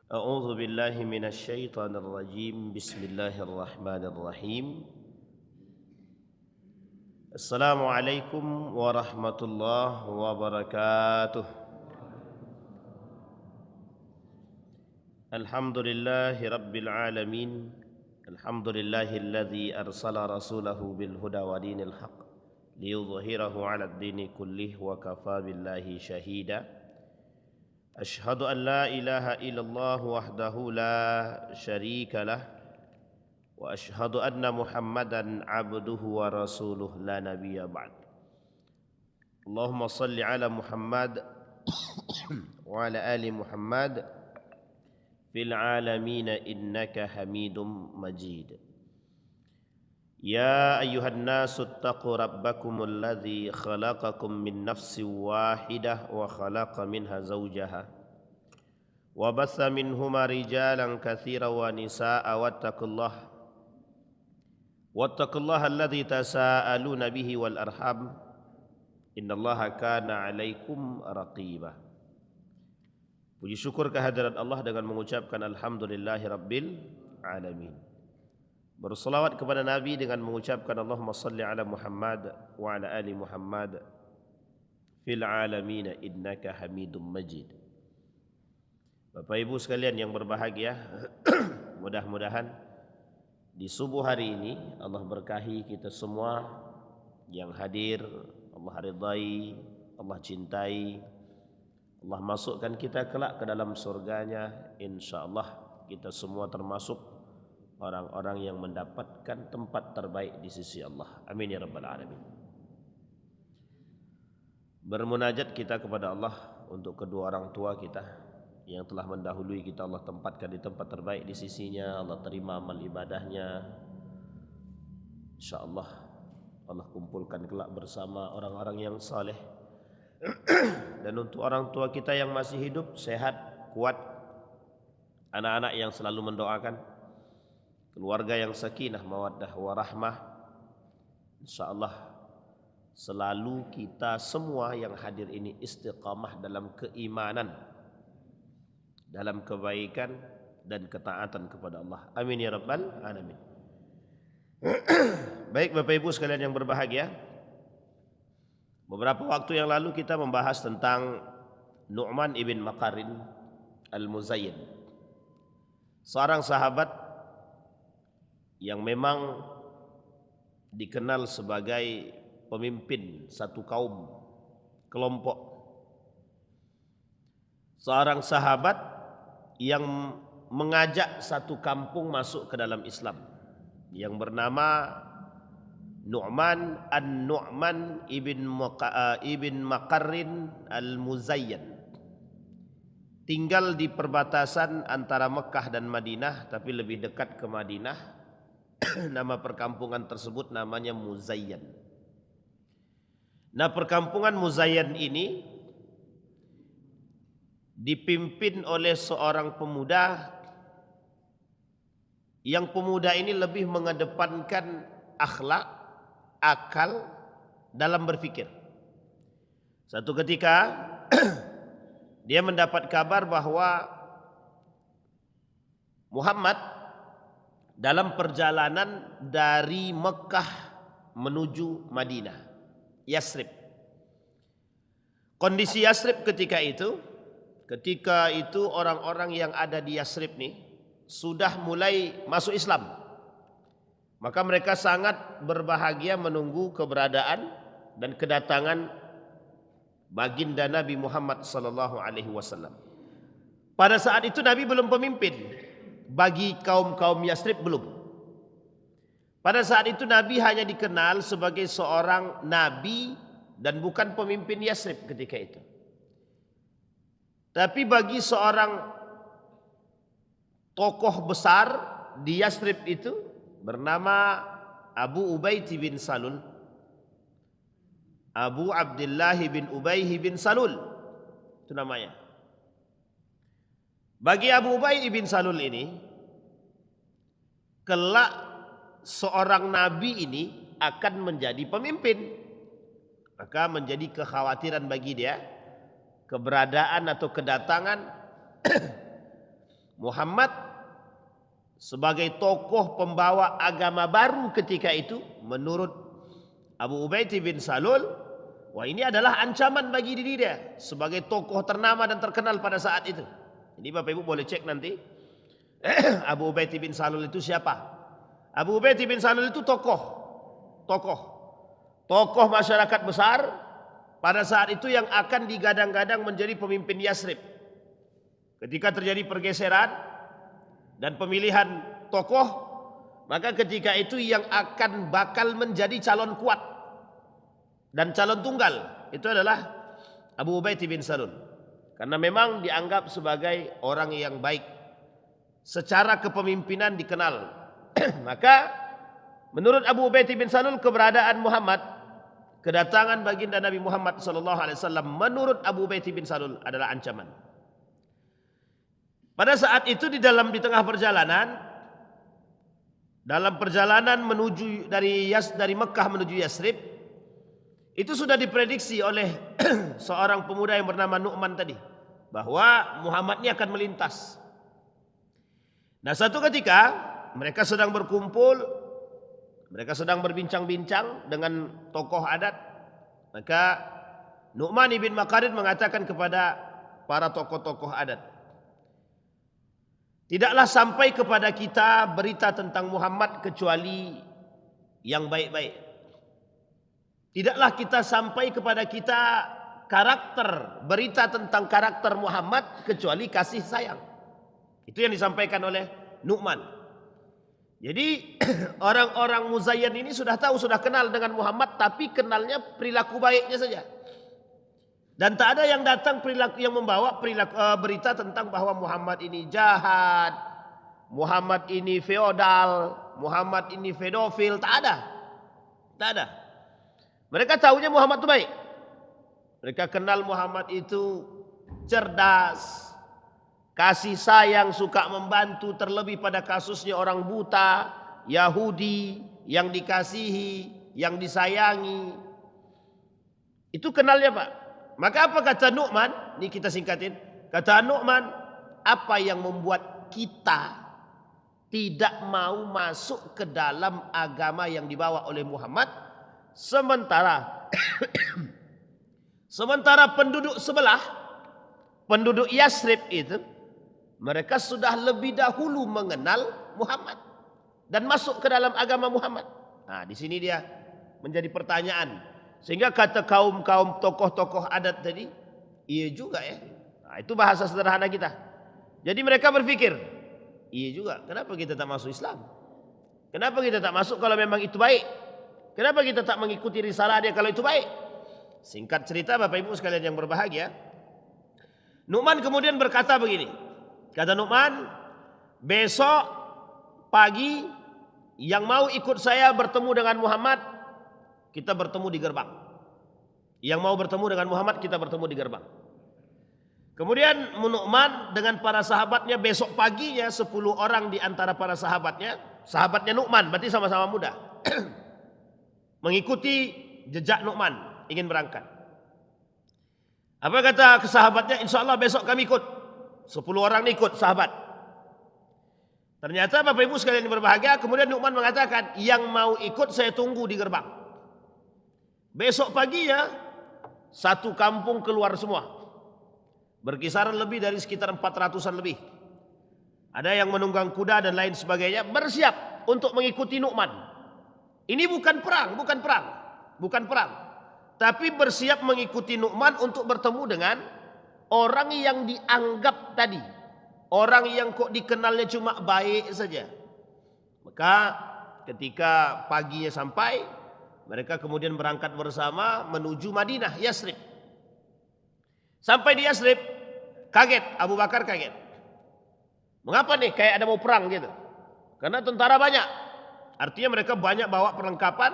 أعوذ بالله من الشيطان الرجيم بسم الله الرحمن الرحيم السلام عليكم ورحمة الله وبركاته الحمد لله رب العالمين الحمد لله الذي أرسل رسوله بالهدى ودين الحق ليظهره على الدين كله وكفى بالله شهيدا أشهد أن لا إله إلا الله وحده لا شريك له وأشهد أن محمدا عبده ورسوله لا نبي بعد اللهم صل على محمد وعلى آل محمد في العالمين إنك حميد مجيد يا أيها الناس اتقوا ربكم الذي خلقكم من نفس واحدة وخلق منها زوجها وبث منهما رجالا كثيرا ونساء واتقوا الله الذي تساءلون به والأرحام إن الله كان عليكم رقيبا. Puji syukur kehadirat Allah dengan mengucapkan alhamdulillahi rabbil alamin. Berselawat kepada Nabi dengan mengucapkan Allahumma salli ala Muhammad wa ala ali Muhammad fil alamin innaka hamidum majid. Bapak Ibu sekalian yang berbahagia, mudah-mudahan di subuh hari ini Allah berkahi kita semua yang hadir, Allah ridai, Allah cintai, Allah masukkan kita kelak ke dalam surganya. InsyaAllah kita semua termasuk orang-orang yang mendapatkan tempat terbaik di sisi Allah. Amin ya rabbal alamin. Bermunajat kita kepada Allah untuk kedua orang tua kita yang telah mendahului kita, Allah tempatkan di tempat terbaik di sisinya. Allah terima amal ibadahnya. InsyaAllah Allah kumpulkan kelak bersama orang-orang yang saleh. Dan untuk orang tua kita yang masih hidup, sehat, kuat, anak-anak yang selalu mendoakan, keluarga yang sakinah, mawaddah, warahmah, insyaallah selalu kita semua yang hadir ini istiqamah dalam keimanan, dalam kebaikan dan ketaatan kepada Allah. Amin ya rabbal alamin. Baik Bapak Ibu sekalian yang berbahagia, beberapa waktu yang lalu kita membahas tentang Nu'man ibn Maqarrin al-Muzayyin, seorang sahabat yang memang dikenal sebagai pemimpin satu kaum, kelompok. Seorang sahabat yang mengajak satu kampung masuk ke dalam Islam, yang bernama Nu'man ibn Maqarrin al-Muzayyin. Tinggal di perbatasan antara Mekah dan Madinah, tapi lebih dekat ke Madinah. Nama perkampungan tersebut namanya Muzayyin. Nah, perkampungan Muzayyin ini dipimpin oleh seorang pemuda, yang pemuda ini lebih mengedepankan akhlak, akal dalam berfikir. Satu ketika dia mendapat kabar bahwa Muhammad dalam perjalanan dari Mekah menuju Madinah, Yasrib. Kondisi Yasrib ketika itu orang-orang yang ada di Yasrib nih sudah mulai masuk Islam. Maka mereka sangat berbahagia menunggu keberadaan dan kedatangan baginda Nabi Muhammad sallallahu alaihi wasallam. Pada saat itu Nabi belum pemimpin. Bagi kaum-kaum Yasrib belum. Pada saat itu Nabi hanya dikenal sebagai seorang nabi dan bukan pemimpin Yasrib ketika itu. Tapi bagi seorang tokoh besar di Yasrib itu bernama Abu Ubaid bin Salul, Abu Abdullah bin Ubay bin Salul, itu namanya. Bagi Abu Ubay bin Salul ini, kelak seorang nabi ini akan menjadi pemimpin. Maka menjadi kekhawatiran bagi dia keberadaan atau kedatangan Muhammad sebagai tokoh pembawa agama baru ketika itu, menurut Abu Ubaid bin Salul, wah ini adalah ancaman bagi diri dia sebagai tokoh ternama dan terkenal pada saat itu. Jadi Bapak Ibu boleh cek nanti Abu Ubaid bin Salul itu siapa. Abu Ubaid bin Salul itu tokoh masyarakat besar pada saat itu yang akan digadang-gadang menjadi pemimpin Yasrib. Ketika terjadi pergeseran dan pemilihan tokoh, maka ketika itu yang akan bakal menjadi calon kuat dan calon tunggal itu adalah Abu Ubaid bin Salul. Karena memang dianggap sebagai orang yang baik, secara kepemimpinan dikenal. Maka menurut Abu Ubaid bin Salul, keberadaan Muhammad, kedatangan baginda Nabi Muhammad SAW, menurut Abu Ubaid bin Salul adalah ancaman. Pada saat itu di tengah perjalanan, dalam perjalanan menuju dari Mekah menuju Yasrib, itu sudah diprediksi oleh seorang pemuda yang bernama Nu'man tadi, bahwa Muhammad ini akan melintas. Nah, satu ketika mereka sedang berkumpul, mereka sedang berbincang-bincang dengan tokoh adat, maka Nu'man ibn Makarin mengatakan kepada para tokoh-tokoh adat, tidaklah sampai kepada kita berita tentang Muhammad kecuali yang baik-baik. Tidaklah kita sampai kepada kita berita tentang karakter Muhammad kecuali kasih sayang. Itu yang disampaikan oleh Nu'man. Jadi orang-orang Muzayyan ini sudah tahu, sudah kenal dengan Muhammad, tapi kenalnya perilaku baiknya saja. Dan tak ada yang datang yang membawa berita tentang bahwa Muhammad ini jahat, Muhammad ini feodal, Muhammad ini pedofil. Tak ada. Mereka tahunya Muhammad itu baik. Mereka kenal Muhammad itu cerdas, kasih sayang, suka membantu, terlebih pada kasusnya orang buta, Yahudi, yang dikasihi, yang disayangi. Itu kenalnya Pak. Maka apa kata Nu'man? Ini kita singkatin. Kata Nu'man, apa yang membuat kita tidak mau masuk ke dalam agama yang dibawa oleh Muhammad, sementara penduduk sebelah, penduduk Yasrib itu, mereka sudah lebih dahulu mengenal Muhammad dan masuk ke dalam agama Muhammad. Nah, di sini dia menjadi pertanyaan. Sehingga kata kaum-kaum tokoh-tokoh adat tadi, iya juga ya. Nah, itu bahasa sederhana kita. Jadi mereka berpikir, iya juga, kenapa kita tak masuk Islam? Kenapa kita tak masuk kalau memang itu baik? Kenapa kita tak mengikuti risalah dia kalau itu baik? Singkat cerita Bapak Ibu sekalian yang berbahagia, Nu'man kemudian berkata begini. Kata Nu'man, besok pagi yang mau ikut saya bertemu dengan Muhammad, kita bertemu di gerbang. Yang mau bertemu dengan Muhammad, kita bertemu di gerbang. Kemudian Nu'man dengan para sahabatnya besok paginya 10 orang di antara para sahabatnya Nu'man, berarti sama-sama muda, mengikuti jejak Nu'man, ingin berangkat. Apa kata ke sahabatnya? Insya Allah besok kami ikut. 10 orang ikut sahabat. Ternyata Bapak Ibu sekalian yang berbahagia, kemudian Nu'man mengatakan, yang mau ikut saya tunggu di gerbang. Besok paginya satu kampung keluar semua. Berkisaran lebih dari sekitar 400-an lebih. Ada yang menunggang kuda dan lain sebagainya, bersiap untuk mengikuti Nu'man. Ini bukan perang. Tapi bersiap mengikuti Nu'man untuk bertemu dengan orang yang dianggap tadi, orang yang kok dikenalnya cuma baik saja. Maka ketika paginya sampai, mereka kemudian berangkat bersama menuju Madinah, Yasrib. Sampai di Yasrib, kaget, Abu Bakar kaget. Mengapa nih kayak ada mau perang gitu? Karena tentara banyak. Artinya mereka banyak bawa perlengkapan,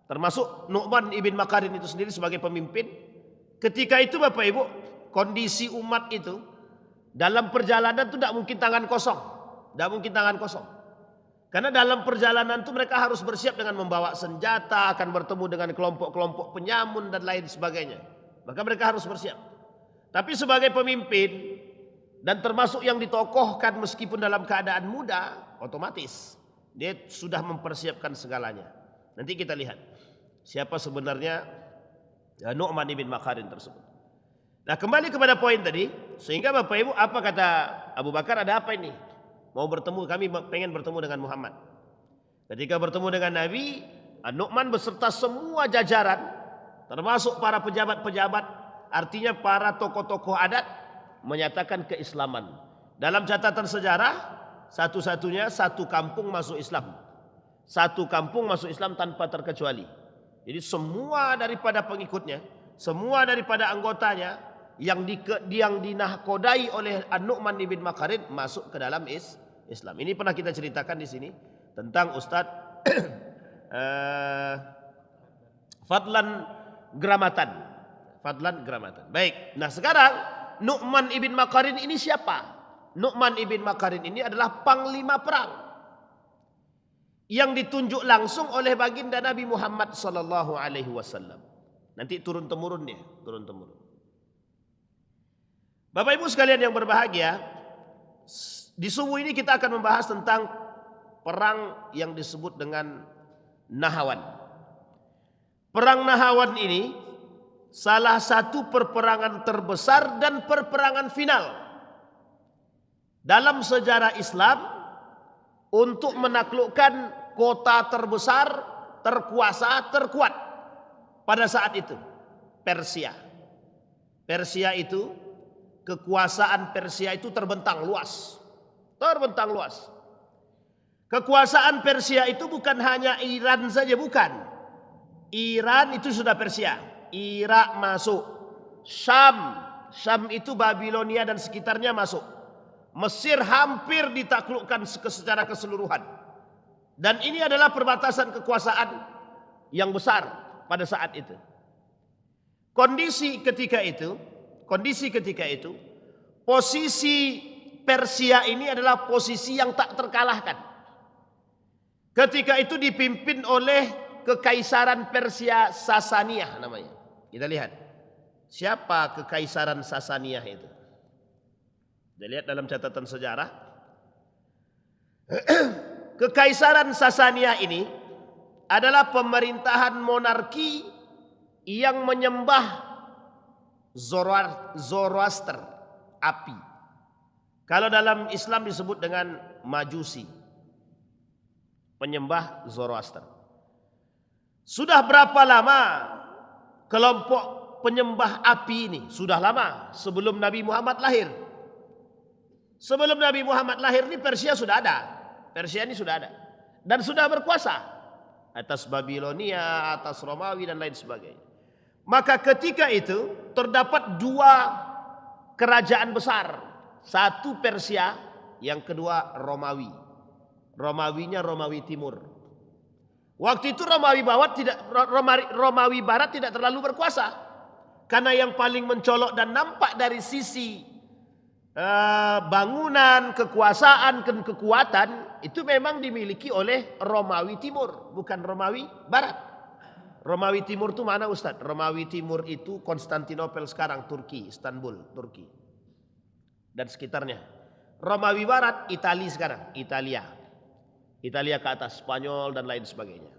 termasuk Nu'man ibn Makarin itu sendiri sebagai pemimpin. Ketika itu Bapak Ibu, kondisi umat itu dalam perjalanan itu tidak mungkin tangan kosong. Karena dalam perjalanan itu mereka harus bersiap dengan membawa senjata, akan bertemu dengan kelompok-kelompok penyamun dan lain sebagainya. Maka mereka harus bersiap. Tapi sebagai pemimpin Dan termasuk yang ditokohkan meskipun dalam keadaan muda, otomatis dia sudah mempersiapkan segalanya. Nanti kita lihat siapa sebenarnya Nu'man ibn Makarin tersebut. Nah, kembali kepada poin tadi, sehingga Bapak Ibu, apa kata Abu Bakar, ada apa ini? Mau bertemu, kami pengen bertemu dengan Muhammad. Ketika bertemu dengan Nabi, Nu'man beserta semua jajaran, termasuk para pejabat-pejabat, artinya para tokoh-tokoh adat, menyatakan keislaman. Dalam catatan sejarah, satu-satunya satu kampung masuk Islam. Satu kampung masuk Islam tanpa terkecuali. Jadi semua daripada pengikutnya, semua daripada anggotanya yang dinahkodai oleh An-Nu'man ibn Makarin masuk ke dalam Islam. Ini pernah kita ceritakan di sini tentang Ustadz Fadlan Gramatan. Baik. Nah, sekarang Nu'man ibn Makarin ini siapa? Nu'man ibn Makarin ini adalah panglima perang yang ditunjuk langsung oleh baginda Nabi Muhammad sallallahu alaihi wasallam. Nanti turun temurun dia, turun temurun. Bapak Ibu sekalian yang berbahagia, di subuh ini kita akan membahas tentang perang yang disebut dengan Nahawan. Perang Nahawan ini salah satu perperangan terbesar dan perperangan final dalam sejarah Islam untuk menaklukkan kota terbesar, terkuasa, terkuat pada saat itu, Persia. Persia itu, kekuasaan Persia itu terbentang luas. Terbentang luas. Kekuasaan Persia itu bukan hanya Iran saja, bukan. Iran itu sudah Persia. Irak masuk. Syam itu Babilonia dan sekitarnya masuk. Mesir hampir ditaklukkan secara keseluruhan. Dan ini adalah perbatasan kekuasaan yang besar pada saat itu. Kondisi ketika itu, posisi Persia ini adalah posisi yang tak terkalahkan. Ketika itu dipimpin oleh Kekaisaran Persia Sasaniyah namanya. Kita lihat. Siapa Kekaisaran Sasaniyah itu? Kita lihat dalam catatan sejarah. Kekaisaran Sasaniyah ini adalah pemerintahan monarki yang menyembah Zoroaster, api. Kalau dalam Islam disebut dengan Majusi, penyembah Zoroaster. Sudah berapa lama kelompok penyembah api ini? Sudah lama, sebelum Nabi Muhammad lahir. Sebelum Nabi Muhammad lahir ini Persia sudah ada. Persia ini sudah ada. Dan sudah berkuasa atas Babilonia, atas Romawi dan lain sebagainya. Maka ketika itu terdapat dua kerajaan besar. Satu Persia, yang kedua Romawi. Romawinya Romawi Timur. Waktu itu Romawi Barat tidak terlalu berkuasa. Karena yang paling mencolok dan nampak dari sisi bangunan, kekuasaan, dan kekuatan itu memang dimiliki oleh Romawi Timur, bukan Romawi Barat. Romawi Timur itu mana Ustaz? Romawi Timur itu Konstantinopel sekarang, Turki, Istanbul, Turki dan sekitarnya. Romawi Barat Italia sekarang, Italia ke atas, Spanyol dan lain sebagainya.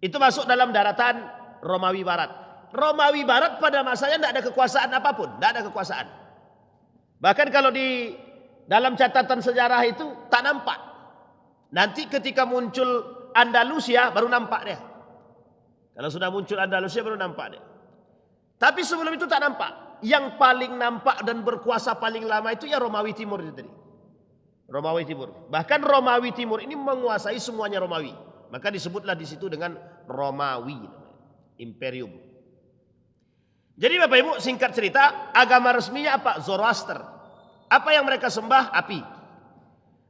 Itu masuk dalam daratan Romawi Barat. Romawi Barat pada masanya tidak ada kekuasaan apapun, tidak ada kekuasaan. Bahkan kalau di dalam catatan sejarah itu tak nampak. Nanti ketika muncul Andalusia baru nampak dia. Kalau sudah muncul Andalusia baru nampak dia. Tapi sebelum itu tak nampak. Yang paling nampak dan berkuasa paling lama itu ya Romawi Timur itu tadi. Romawi Timur. Bahkan Romawi Timur ini menguasai semuanya Romawi. Maka disebutlah di situ dengan Romawi, Imperium. Jadi Bapak Ibu, singkat cerita, agama resminya apa? Zoroaster. Apa yang mereka sembah? Api.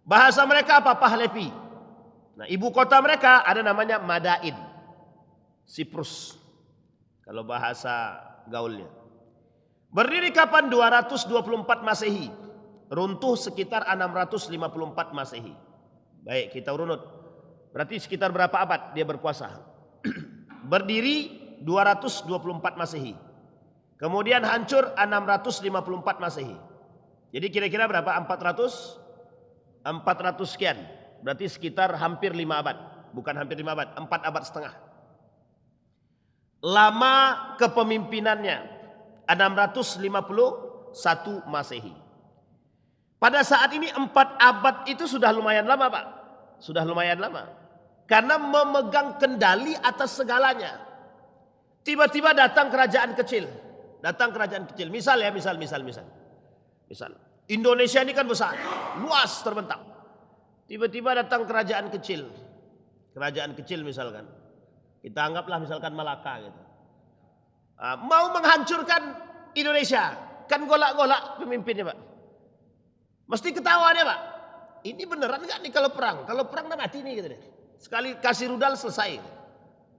Bahasa mereka apa? Pahlavi. Nah, ibu kota mereka ada namanya Madain, Siprus. Kalau bahasa gaulnya. Berdiri kapan? 224 Masehi. Runtuh sekitar 654 Masehi. Baik, kita runut. Berarti sekitar berapa abad dia berkuasa? Berdiri 224 Masehi. Kemudian hancur 654 Masehi. Jadi kira-kira berapa? 400 sekian. Berarti sekitar hampir 5 abad. Bukan hampir 5 abad, 4 abad setengah. Lama kepemimpinannya 651 Masehi. Pada saat ini 4 abad itu sudah lumayan lama, Pak. Sudah lumayan lama. Karena memegang kendali atas segalanya. Tiba-tiba datang kerajaan kecil. Datang kerajaan kecil. Misal ya, misal. Indonesia ini kan besar, luas terbentang. Tiba-tiba datang kerajaan kecil. Kerajaan kecil misalkan. Kita anggaplah misalkan Malaka gitu. Mau menghancurkan Indonesia. Kan golak-golak pemimpinnya, Pak. Mesti ketawa dia, Pak. Ini beneran enggak nih kalau perang? Kalau perang dah mati nih gitu deh. Sekali kasih rudal selesai.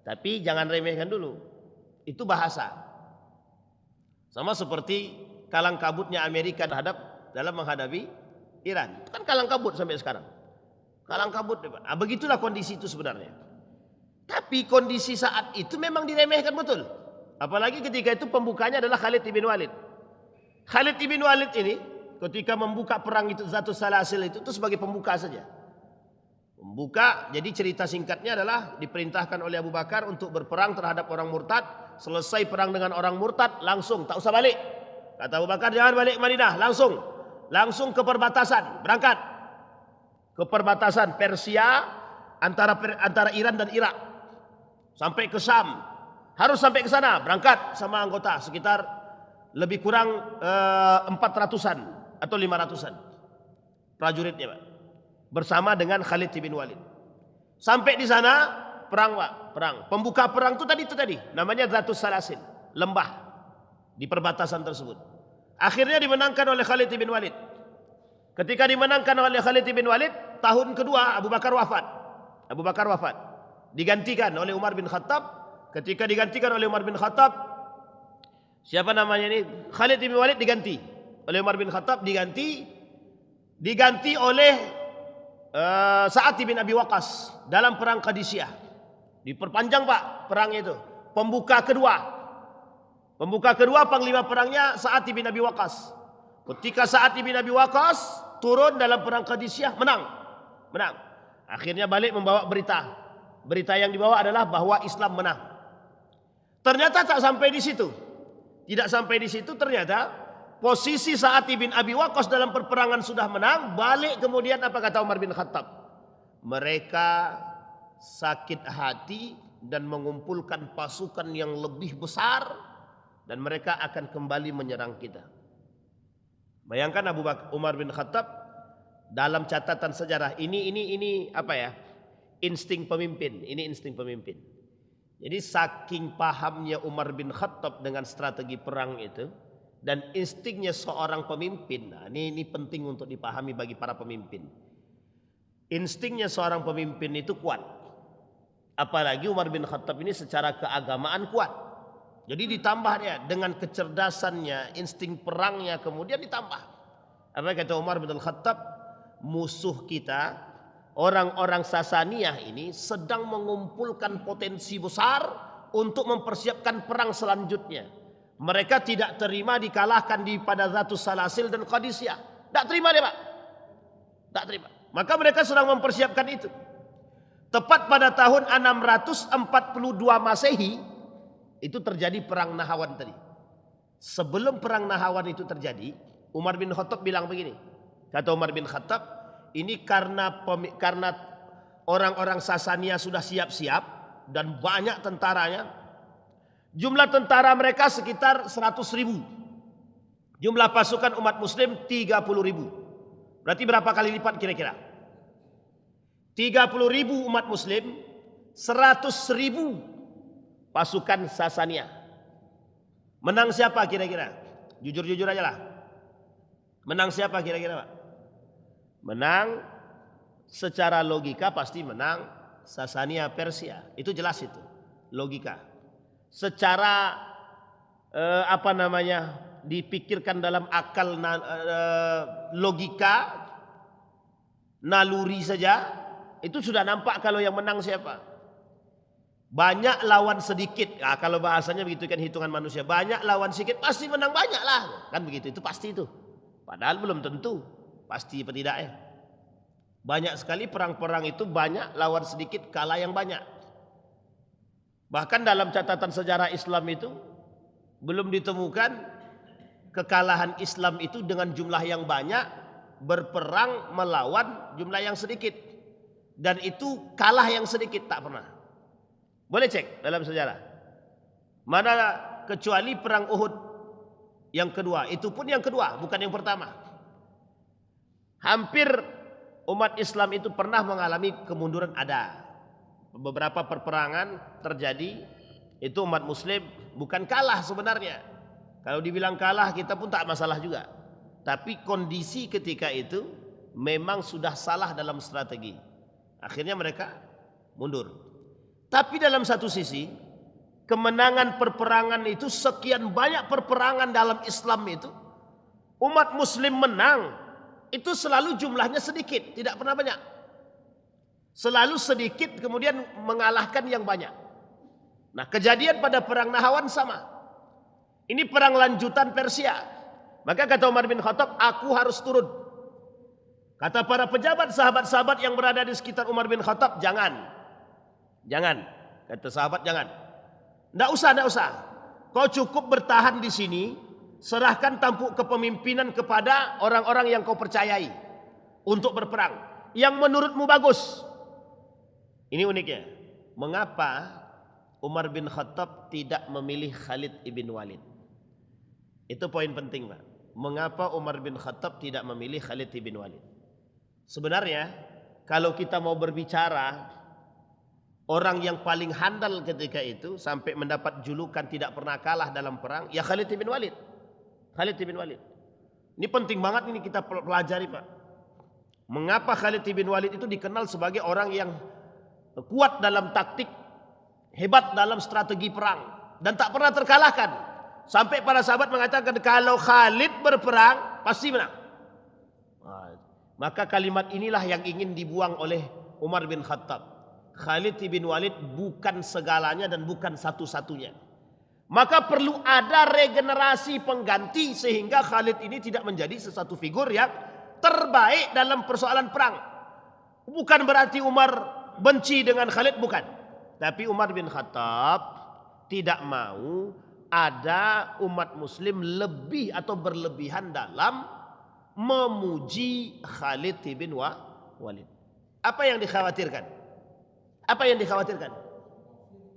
Tapi jangan remehkan dulu. Itu bahasa. Sama seperti kalang kabutnya Amerika dalam menghadapi Iran. Itu kan kalang kabut sampai sekarang. Kalang kabut, Pak. Begitulah kondisi itu sebenarnya. Tapi kondisi saat itu memang diremehkan betul. Apalagi ketika itu pembukanya adalah Khalid ibn Walid. Khalid ibn Walid ini ketika membuka perang itu Zatus Salasil itu sebagai pembuka saja. Pembuka, jadi cerita singkatnya adalah diperintahkan oleh Abu Bakar untuk berperang terhadap orang murtad. Selesai perang dengan orang murtad, langsung tak usah balik. Kata Abu Bakar, jangan balik Madinah, langsung ke perbatasan, berangkat ke perbatasan Persia antara Iran dan Irak sampai ke Syam. Harus sampai ke sana, berangkat sama anggota sekitar lebih kurang 400-an atau 500-an prajuritnya, Pak. Bersama dengan Khalid bin Walid. Sampai di sana perang, Pak, perang. Pembuka perang itu tadi namanya Zatus Salasil, lembah di perbatasan tersebut. Akhirnya dimenangkan oleh Khalid bin Walid. Ketika dimenangkan oleh Khalid bin Walid, tahun kedua Abu Bakar wafat. Digantikan oleh Umar bin Khattab. Ketika digantikan oleh Umar bin Khattab, siapa namanya ini? Khalid bin Walid diganti oleh Umar bin Khattab, diganti oleh Sa'ad bin Abi Waqqas dalam perang Qadisiyah. Diperpanjang, Pak, perang itu. Pembuka kedua panglima perangnya Sa'ad bin Abi Waqqas. Ketika Sa'ad bin Abi Waqqas turun dalam perang Qadisiyah, menang. Akhirnya balik membawa berita. Berita yang dibawa adalah bahwa Islam menang. Ternyata tak sampai di situ. Tidak sampai di situ, ternyata posisi Sa'ad bin Abi Waqqas dalam perperangan sudah menang. Balik kemudian apa kata Umar bin Khattab? Mereka sakit hati dan mengumpulkan pasukan yang lebih besar dan mereka akan kembali menyerang kita. Bayangkan Umar bin Khattab dalam catatan sejarah ini apa ya? Insting pemimpin. Jadi saking pahamnya Umar bin Khattab dengan strategi perang itu dan instingnya seorang pemimpin. Nah, ini penting untuk dipahami bagi para pemimpin. Instingnya seorang pemimpin itu kuat. Apalagi Umar bin Khattab ini secara keagamaan kuat. Jadi ditambah dia dengan kecerdasannya, insting perangnya kemudian ditambah. Apa kata Umar bin Khattab? Musuh kita, orang-orang Sasaniyah ini sedang mengumpulkan potensi besar untuk mempersiapkan perang selanjutnya. Mereka tidak terima dikalahkan pada Zatus Salasil dan Qadisiyah. Tak terima dia, Pak. Tak terima. Maka mereka sedang mempersiapkan itu. Tepat pada tahun 642 Masehi itu terjadi perang Nahawan tadi. Sebelum perang Nahawan itu terjadi, Umar bin Khattab bilang begini. Kata Umar bin Khattab, ini karena orang-orang Sasaniyah sudah siap-siap dan banyak tentaranya. Jumlah tentara mereka sekitar 100.000. Jumlah pasukan umat muslim 30.000. Berarti berapa kali lipat kira-kira? 30.000 umat muslim, 100.000 pasukan Sasaniyah. Menang siapa kira-kira? Jujur-jujur aja lah. Menang siapa kira-kira, Pak? Menang secara logika pasti menang Sasaniyah Persia. Itu jelas itu. Logika. Secara dipikirkan dalam akal logika naluri saja itu sudah nampak kalau yang menang siapa. Banyak lawan sedikit. Nah, kalau bahasanya begitu kan hitungan manusia. Banyak lawan sedikit pasti menang banyak lah. Kan begitu, itu pasti itu. Padahal belum tentu pasti apa tidak ya. Banyak sekali perang-perang itu banyak lawan sedikit kalah yang banyak. Bahkan dalam catatan sejarah Islam itu belum ditemukan kekalahan Islam itu dengan jumlah yang banyak berperang melawan jumlah yang sedikit. Dan itu kalah yang sedikit, tak pernah. Boleh cek dalam sejarah. Mana kecuali perang Uhud yang kedua, itu pun yang kedua, bukan yang pertama. Hampir umat Islam itu pernah mengalami kemunduran, ada. Beberapa perperangan terjadi, itu umat muslim bukan kalah sebenarnya. Kalau dibilang kalah kita pun tak masalah juga. Tapi kondisi ketika itu memang sudah salah dalam strategi. Akhirnya mereka mundur. Tapi dalam satu sisi, kemenangan perperangan itu, sekian banyak perperangan dalam Islam itu, umat muslim menang, itu selalu jumlahnya sedikit, tidak pernah banyak. Selalu sedikit kemudian mengalahkan yang banyak. Nah, kejadian pada perang Nahawan sama. Ini perang lanjutan Persia. Maka kata Umar bin Khattab, aku harus turun. Kata para pejabat sahabat-sahabat yang berada di sekitar Umar bin Khattab, jangan. Jangan. Kata sahabat, jangan. Tidak usah, tidak usah. Kau cukup bertahan di sini, serahkan tampuk kepemimpinan kepada orang-orang yang kau percayai untuk berperang, yang menurutmu bagus. Ini uniknya. Mengapa Umar bin Khattab tidak memilih Khalid ibn Walid? Itu poin penting, Pak. Mengapa Umar bin Khattab tidak memilih Khalid ibn Walid? Sebenarnya kalau kita mau berbicara orang yang paling handal ketika itu sampai mendapat julukan tidak pernah kalah dalam perang, ya Khalid ibn Walid. Khalid ibn Walid. Ini penting banget ini kita pelajari, Pak. Mengapa Khalid ibn Walid itu dikenal sebagai orang yang kuat dalam taktik, hebat dalam strategi perang, dan tak pernah terkalahkan. Sampai para sahabat mengatakan kalau Khalid berperang pasti menang. Maka kalimat inilah yang ingin dibuang oleh Umar bin Khattab. Khalid ibn Walid bukan segalanya dan bukan satu-satunya. Maka perlu ada regenerasi pengganti sehingga Khalid ini tidak menjadi sesuatu figur yang terbaik dalam persoalan perang. Bukan berarti Umar benci dengan Khalid, bukan. Tapi Umar bin Khattab tidak mau ada umat muslim lebih atau berlebihan dalam memuji Khalid bin Walid. Apa yang dikhawatirkan? Apa yang dikhawatirkan?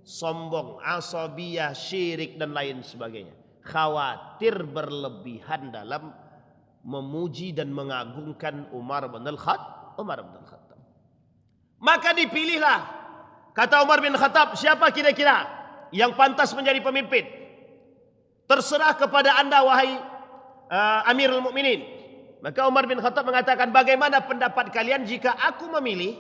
Sombong, asabiyah, syirik dan lain sebagainya. Khawatir berlebihan dalam memuji dan mengagungkan Umar bin Khattab. Maka dipilihlah, kata Umar bin Khattab, siapa kira-kira yang pantas menjadi pemimpin? Terserah kepada anda wahai Amirul Mukminin. Maka Umar bin Khattab mengatakan, bagaimana pendapat kalian jika aku memilih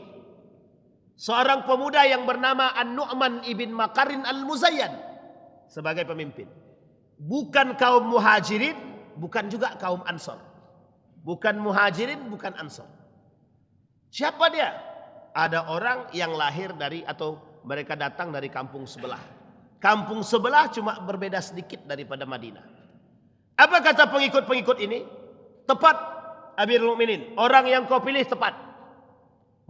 seorang pemuda yang bernama An-Nu'man ibn Makarin Al-Muzayyan sebagai pemimpin? Bukan kaum muhajirin, bukan juga kaum ansor. Bukan muhajirin, bukan ansor. Siapa dia? Ada orang yang lahir dari atau mereka datang dari kampung sebelah. Kampung sebelah cuma berbeda sedikit daripada Madinah. Apa kata pengikut-pengikut ini? Tepat, Amirul Mukminin. Orang yang kau pilih tepat.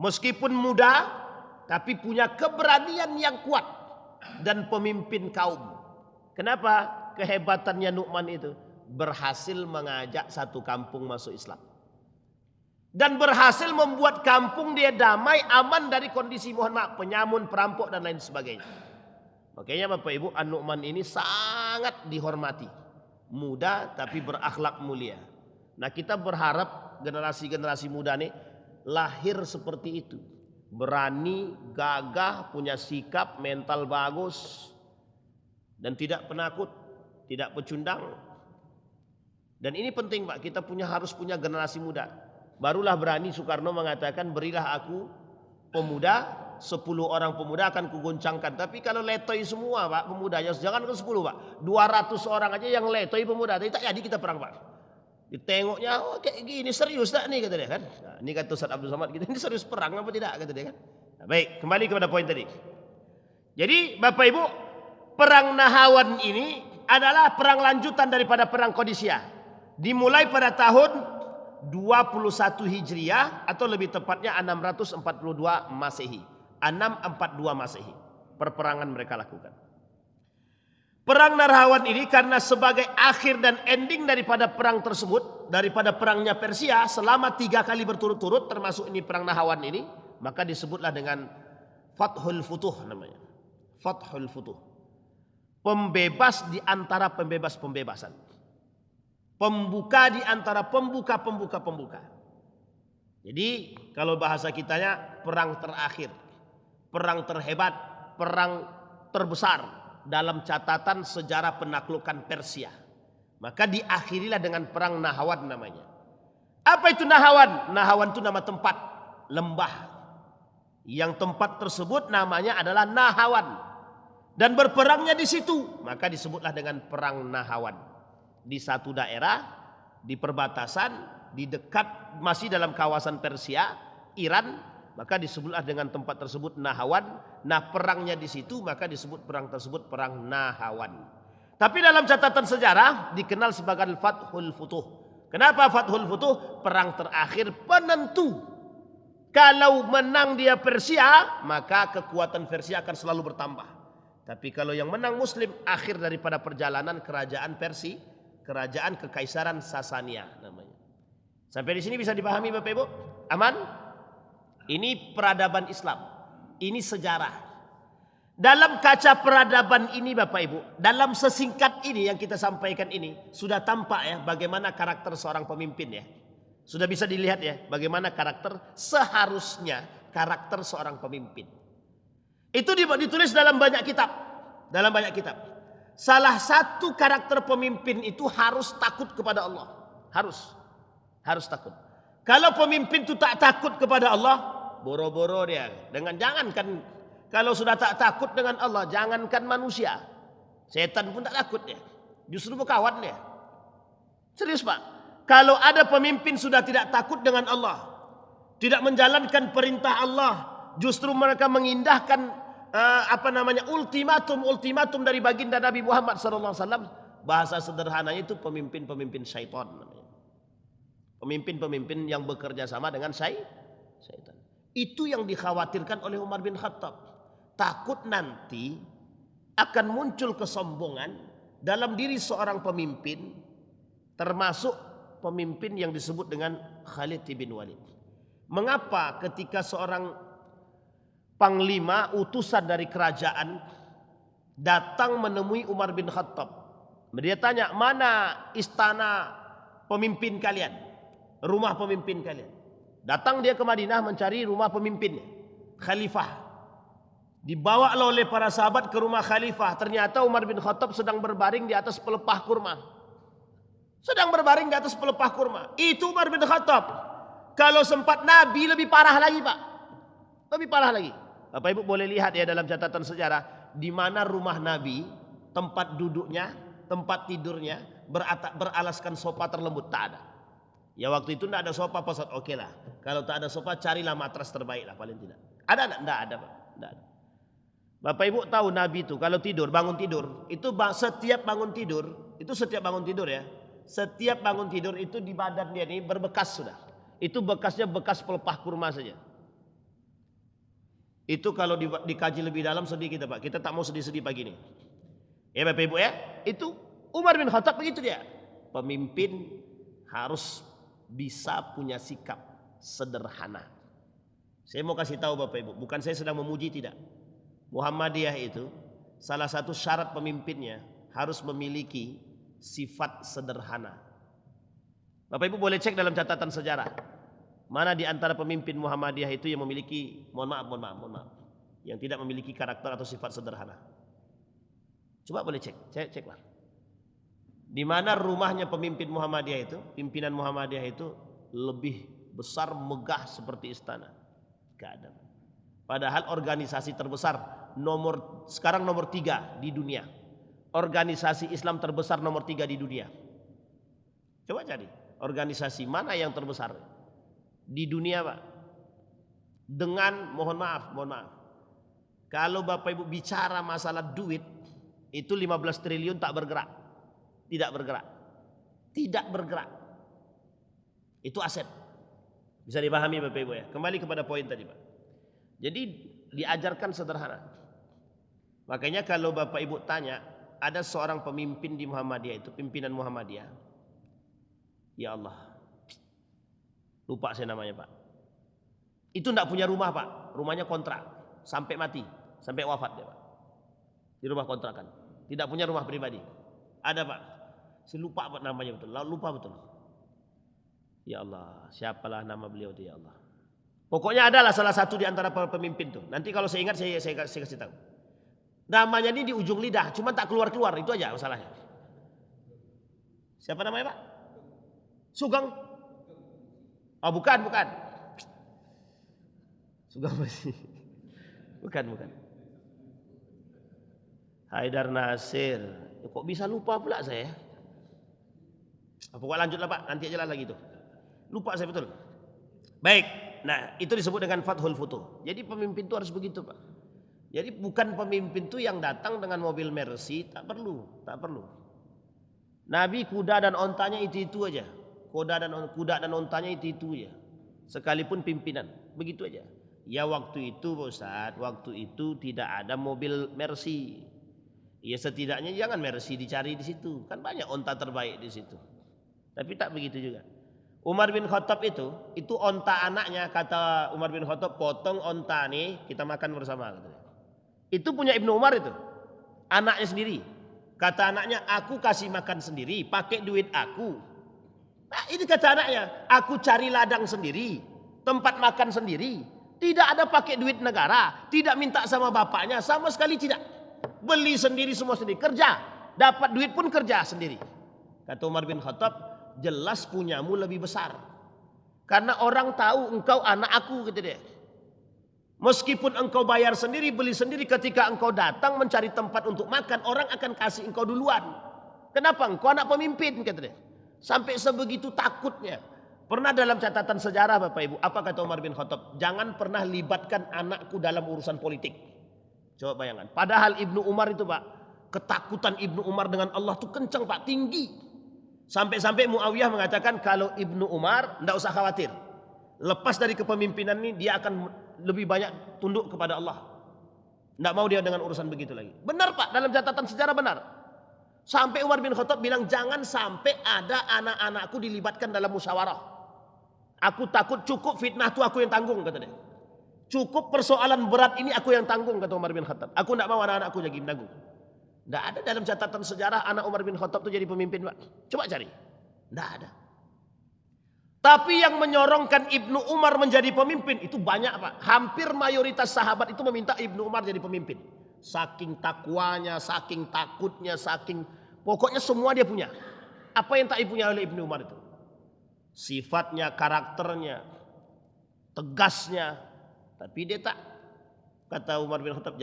Meskipun muda, tapi punya keberanian yang kuat dan pemimpin kaum. Kenapa? Kehebatannya Nu'man itu berhasil mengajak satu kampung masuk Islam. Dan berhasil membuat kampung dia damai, aman dari kondisi, mohon maaf, penyamun, perampok dan lain sebagainya. Makanya Bapak Ibu, An-Nu'man ini sangat dihormati. Muda tapi berakhlak mulia. Nah, kita berharap generasi-generasi muda ini lahir seperti itu. Berani, gagah, punya sikap, mental bagus. Dan tidak penakut, tidak pecundang. Dan ini penting, Pak, kita harus punya generasi muda. Barulah berani Soekarno mengatakan, berilah aku pemuda, 10 orang pemuda akan kugoncangkan. Tapi kalau letoy semua, Pak, pemudanya, jangan ke 10, Pak, 200 orang aja yang letoy pemuda, tak jadi kita perang, Pak. Ditengoknya, oh kayak gini, serius tak nih, kata dia kan. Nah, ini kata Ustaz Abdul Somad, kita ini serius perang apa tidak, kata dia kan. Nah, baik, kembali kepada poin tadi. Jadi Bapak Ibu, perang Nahawan ini adalah perang lanjutan daripada perang Qadisiyah. Dimulai pada tahun 21 Hijriah atau lebih tepatnya 642 Masehi. 642 Masehi. Perperangan mereka lakukan. Perang Nahrawan ini karena sebagai akhir dan ending daripada perang tersebut, daripada perangnya Persia selama 3 kali berturut-turut, termasuk ini perang Nahrawan ini, maka disebutlah dengan Fathul Futuh namanya. Fathul Futuh. Pembebas di antara pembebas-pembebasan. Pembuka di antara pembuka. Jadi kalau bahasa kitanya perang terakhir, perang terhebat, perang terbesar dalam catatan sejarah penaklukan Persia. Maka diakhirilah dengan perang Nahrawan namanya. Apa itu Nahrawan? Nahrawan itu nama tempat, lembah. Yang tempat tersebut namanya adalah Nahrawan. Dan berperangnya di situ, maka disebutlah dengan perang Nahrawan. Di satu daerah, di perbatasan, di dekat masih dalam kawasan Persia, Iran, maka disebutlah dengan tempat tersebut Nahrawan. Nah, perangnya di situ, maka disebut perang tersebut perang Nahrawan. Tapi dalam catatan sejarah dikenal sebagai Fathul Futuh. Kenapa Fathul Futuh? Perang terakhir penentu. Kalau menang dia Persia, maka kekuatan Persia akan selalu bertambah. Tapi kalau yang menang Muslim, akhir daripada perjalanan kerajaan Persia, kerajaan Kekaisaran Sasania namanya. Sampai di sini bisa dipahami Bapak Ibu? Aman? Ini peradaban Islam. Ini sejarah. Dalam kaca peradaban ini Bapak Ibu, dalam sesingkat ini yang kita sampaikan ini, sudah tampak ya bagaimana karakter seorang pemimpin ya. Sudah bisa dilihat ya bagaimana karakter seharusnya karakter seorang pemimpin. Itu ditulis dalam banyak kitab. Dalam banyak kitab. Salah satu karakter pemimpin itu harus takut kepada Allah. Harus takut. Kalau pemimpin itu tak takut kepada Allah, boro-boro dia. Jangankan kalau sudah tak takut dengan Allah, jangankan manusia. Setan pun tak takut dia. Justru berkawan dia. Serius Pak. Kalau ada pemimpin sudah tidak takut dengan Allah, tidak menjalankan perintah Allah, justru mereka mengindahkan ultimatum dari baginda Nabi Muhammad SAW. Bahasa sederhananya itu pemimpin-pemimpin syaitan. Pemimpin-pemimpin yang bekerja sama dengan syaitan. Itu yang dikhawatirkan oleh Umar bin Khattab. Takut nanti akan muncul kesombongan dalam diri seorang pemimpin, termasuk pemimpin yang disebut dengan Khalid bin Walid. Mengapa ketika seorang panglima utusan dari kerajaan datang menemui Umar bin Khattab, dia tanya, mana istana pemimpin kalian, rumah pemimpin kalian? Datang dia ke Madinah mencari rumah pemimpinnya, khalifah. Dibawa oleh para sahabat ke rumah khalifah. Ternyata Umar bin Khattab sedang berbaring di atas pelepah kurma. Itu Umar bin Khattab. Kalau sempat Nabi lebih parah lagi Pak. Lebih parah lagi. Bapak Ibu boleh lihat ya dalam catatan sejarah, di mana rumah Nabi, tempat duduknya, tempat tidurnya beralaskan sofa terlembut, tak ada. Ya waktu itu tidak ada sofa, Pak. Oke lah. Kalau tak ada sofa, carilah matras terbaik lah paling tidak. Ada enggak? Tidak ada Pak. Tidak ada. Bapak Ibu tahu Nabi itu kalau tidur, bangun tidur, itu setiap bangun tidur ya. Setiap bangun tidur itu di badan dia ini berbekas sudah. Itu bekasnya bekas pelepah kurma saja. Itu kalau dikaji lebih dalam sedih kita Pak. Kita tak mau sedih-sedih pagi ini. Ya Bapak Ibu ya. Itu Umar bin Khattab begitu dia. Pemimpin harus bisa punya sikap sederhana. Saya mau kasih tahu Bapak Ibu. Bukan saya sedang memuji, tidak. Muhammadiyah itu salah satu syarat pemimpinnya harus memiliki sifat sederhana. Bapak Ibu boleh cek dalam catatan sejarah. Mana di antara pemimpin Muhammadiyah itu yang memiliki, mohon maaf, yang tidak memiliki karakter atau sifat sederhana. Coba boleh ceklah. Di mana rumahnya pemimpin Muhammadiyah itu, pimpinan Muhammadiyah itu lebih besar, megah seperti istana. Gak ada. Padahal organisasi terbesar sekarang nomor 3 di dunia. Organisasi Islam terbesar nomor 3 di dunia. Coba cari organisasi mana yang terbesar di dunia Pak. Dengan mohon maaf. Kalau Bapak Ibu bicara masalah duit, itu 15 triliun tak bergerak. Tidak bergerak. Itu aset. Bisa dipahami Bapak Ibu ya. Kembali kepada poin tadi Pak. Jadi diajarkan sederhana. Makanya kalau Bapak Ibu tanya, ada seorang pemimpin di Muhammadiyah itu, pimpinan Muhammadiyah. Ya Allah, lupa saya namanya Pak. Itu tidak punya rumah Pak, rumahnya kontrak sampai mati, sampai wafat dia Pak. Di rumah kontrakan, tidak punya rumah pribadi. Ada Pak, saya lupa Pak namanya betul, lupa betul. Ya Allah, siapalah nama beliau itu ya Allah. Pokoknya adalah salah satu di antara para pemimpin tuh. Nanti kalau saya ingat saya kasih tahu. Namanya ini di ujung lidah, cuma tak keluar-keluar, itu aja masalahnya. Siapa namanya Pak? Sugeng? Oh bukan. Sugeng masih. Bukan. Haidar Nasir. Kok bisa lupa pula saya? Pokoknya lanjutlah Pak, nanti aja lah lagi tuh. Lupa saya betul. Baik, nah itu disebut dengan Fathul Futuh. Jadi pemimpin itu harus begitu Pak. Jadi bukan pemimpin itu yang datang dengan mobil Mercy, tak perlu. Nabi kuda dan ontanya itu aja. Kuda dan ontanya itu aja. Sekalipun pimpinan, begitu aja. Ya waktu itu Pak Ustaz, waktu itu tidak ada mobil Mercy. Ya setidaknya jangan Mercy dicari di situ, kan banyak onta terbaik di situ. Tapi tak begitu juga. Umar bin Khattab itu onta anaknya, kata Umar bin Khattab, potong onta nih, kita makan bersama. Itu punya Ibnu Umar itu, anaknya sendiri. Kata anaknya, aku kasih makan sendiri, pakai duit aku. Nah, ini kata anaknya, aku cari ladang sendiri, tempat makan sendiri. Tidak ada pakai duit negara, tidak minta sama bapaknya, sama sekali tidak. Beli sendiri semua sendiri, kerja, dapat duit pun kerja sendiri. Kata Umar bin Khattab, jelas punyamu lebih besar. Karena orang tahu engkau anak aku, gitu deh. Meskipun engkau bayar sendiri, beli sendiri, ketika engkau datang mencari tempat untuk makan, orang akan kasih engkau duluan. Kenapa? Engkau anak pemimpin, kata dia. Sampai sebegitu takutnya. Pernah dalam catatan sejarah Bapak Ibu, apa kata Umar bin Khattab? Jangan pernah libatkan anakku dalam urusan politik. Coba bayangkan. Padahal Ibnu Umar itu Pak, ketakutan Ibnu Umar dengan Allah itu kencang Pak, tinggi. Sampai-sampai Muawiyah mengatakan kalau Ibnu Umar tidak usah khawatir. Lepas dari kepemimpinan ini dia akan lebih banyak tunduk kepada Allah. Tidak mau dia dengan urusan begitu lagi. Benar Pak, dalam catatan sejarah benar. Sampai Umar bin Khattab bilang jangan sampai ada anak-anakku dilibatkan dalam musyawarah. Aku takut cukup fitnah itu aku yang tanggung, kata dia. Cukup persoalan berat ini aku yang tanggung, kata Umar bin Khattab. Aku tidak mau anak-anakku jadi menanggung. Tidak ada dalam catatan sejarah anak Umar bin Khattab itu jadi pemimpin Pak. Coba cari. Tidak ada. Tapi yang menyorongkan Ibnu Umar menjadi pemimpin itu banyak Pak. Hampir mayoritas sahabat itu meminta Ibnu Umar jadi pemimpin. Saking takwanya, saking takutnya, saking pokoknya semua dia punya. Apa yang tak dipunya oleh Ibnu Umar itu? Sifatnya, karakternya, tegasnya. Tapi dia tak. Kata Umar bin Khattab,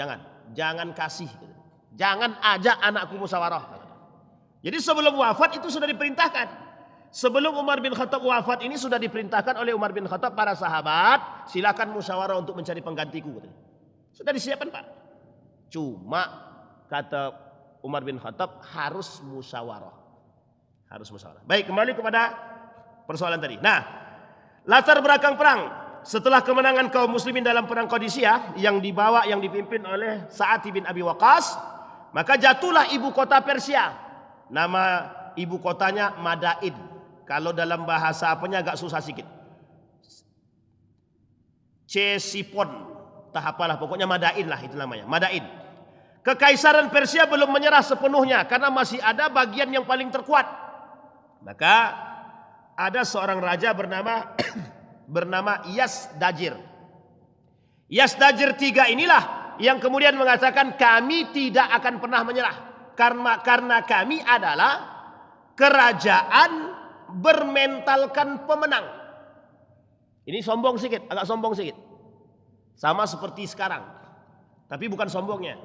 jangan kasih. Jangan ajak anakku musyawarah. Jadi sebelum wafat itu sudah diperintahkan. Sebelum Umar bin Khattab wafat ini sudah diperintahkan oleh Umar bin Khattab para sahabat, silakan musyawarah untuk mencari penggantiku. Sudah disiapkan Pak. Cuma kata Umar bin Khattab harus musyawarah. Harus musyawarah. Baik, kembali kepada persoalan tadi. Nah, latar belakang perang setelah kemenangan kaum muslimin dalam perang Qadisiyah yang dipimpin oleh Sa'ad bin Abi Waqqas. Maka jatuhlah ibu kota Persia. Nama ibu kotanya Madain. Kalau dalam bahasa apanya agak susah sedikit. Ctesiphon. Tak apalah, pokoknya Madain lah itu namanya. Madain. Kekaisaran Persia belum menyerah sepenuhnya karena masih ada bagian yang paling terkuat. Maka ada seorang raja bernama Yazdajir. Yazdajir III inilah yang kemudian mengatakan kami tidak akan pernah menyerah karena kami adalah kerajaan bermentalkan pemenang. Ini sombong sedikit, agak sombong sedikit. Sama seperti sekarang. Tapi bukan sombongnya.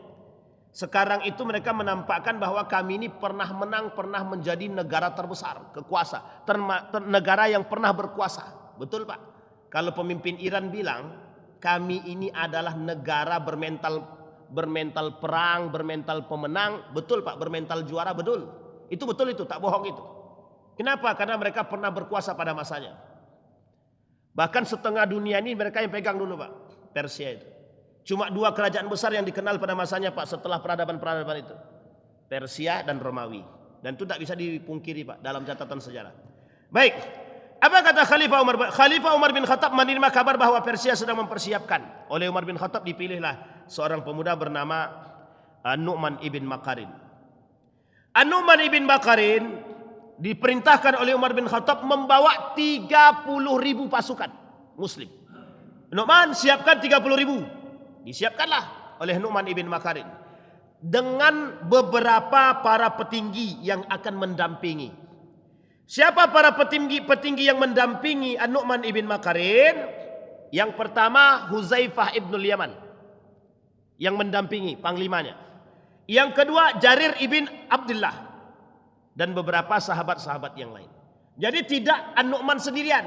Sekarang itu mereka menampakkan bahwa kami ini pernah menang, pernah menjadi negara terbesar, kekuasa, negara yang pernah berkuasa. Betul Pak? Kalau pemimpin Iran bilang kami ini adalah negara bermental perang, bermental pemenang. Betul Pak, bermental juara, betul. Itu betul itu, tak bohong itu. Kenapa? Karena mereka pernah berkuasa pada masanya. Bahkan setengah dunia ini mereka yang pegang dulu Pak, Persia itu. Cuma 2 kerajaan besar yang dikenal pada masanya Pak setelah peradaban-peradaban itu. Persia dan Romawi. Dan itu tidak bisa dipungkiri Pak dalam catatan sejarah. Baik, apa kata Khalifah Umar? Khalifah Umar bin Khattab menerima kabar bahwa Persia sedang mempersiapkan. Oleh Umar bin Khattab dipilihlah seorang pemuda bernama An-Nu'man ibn Makarin. An-Nu'man ibn Makarin diperintahkan oleh Umar bin Khattab membawa 30.000 pasukan Muslim. Nu'man siapkan 30.000. Disiapkanlah oleh Nu'man ibn Makarin dengan beberapa para petinggi yang akan mendampingi. Siapa para petinggi yang mendampingi An-Nu'man ibn Makarin? Yang pertama Huzaifah ibn Yaman yang mendampingi panglimanya. Yang kedua Jarir ibn Abdullah dan beberapa sahabat-sahabat yang lain. Jadi tidak An-Nu'man sendirian.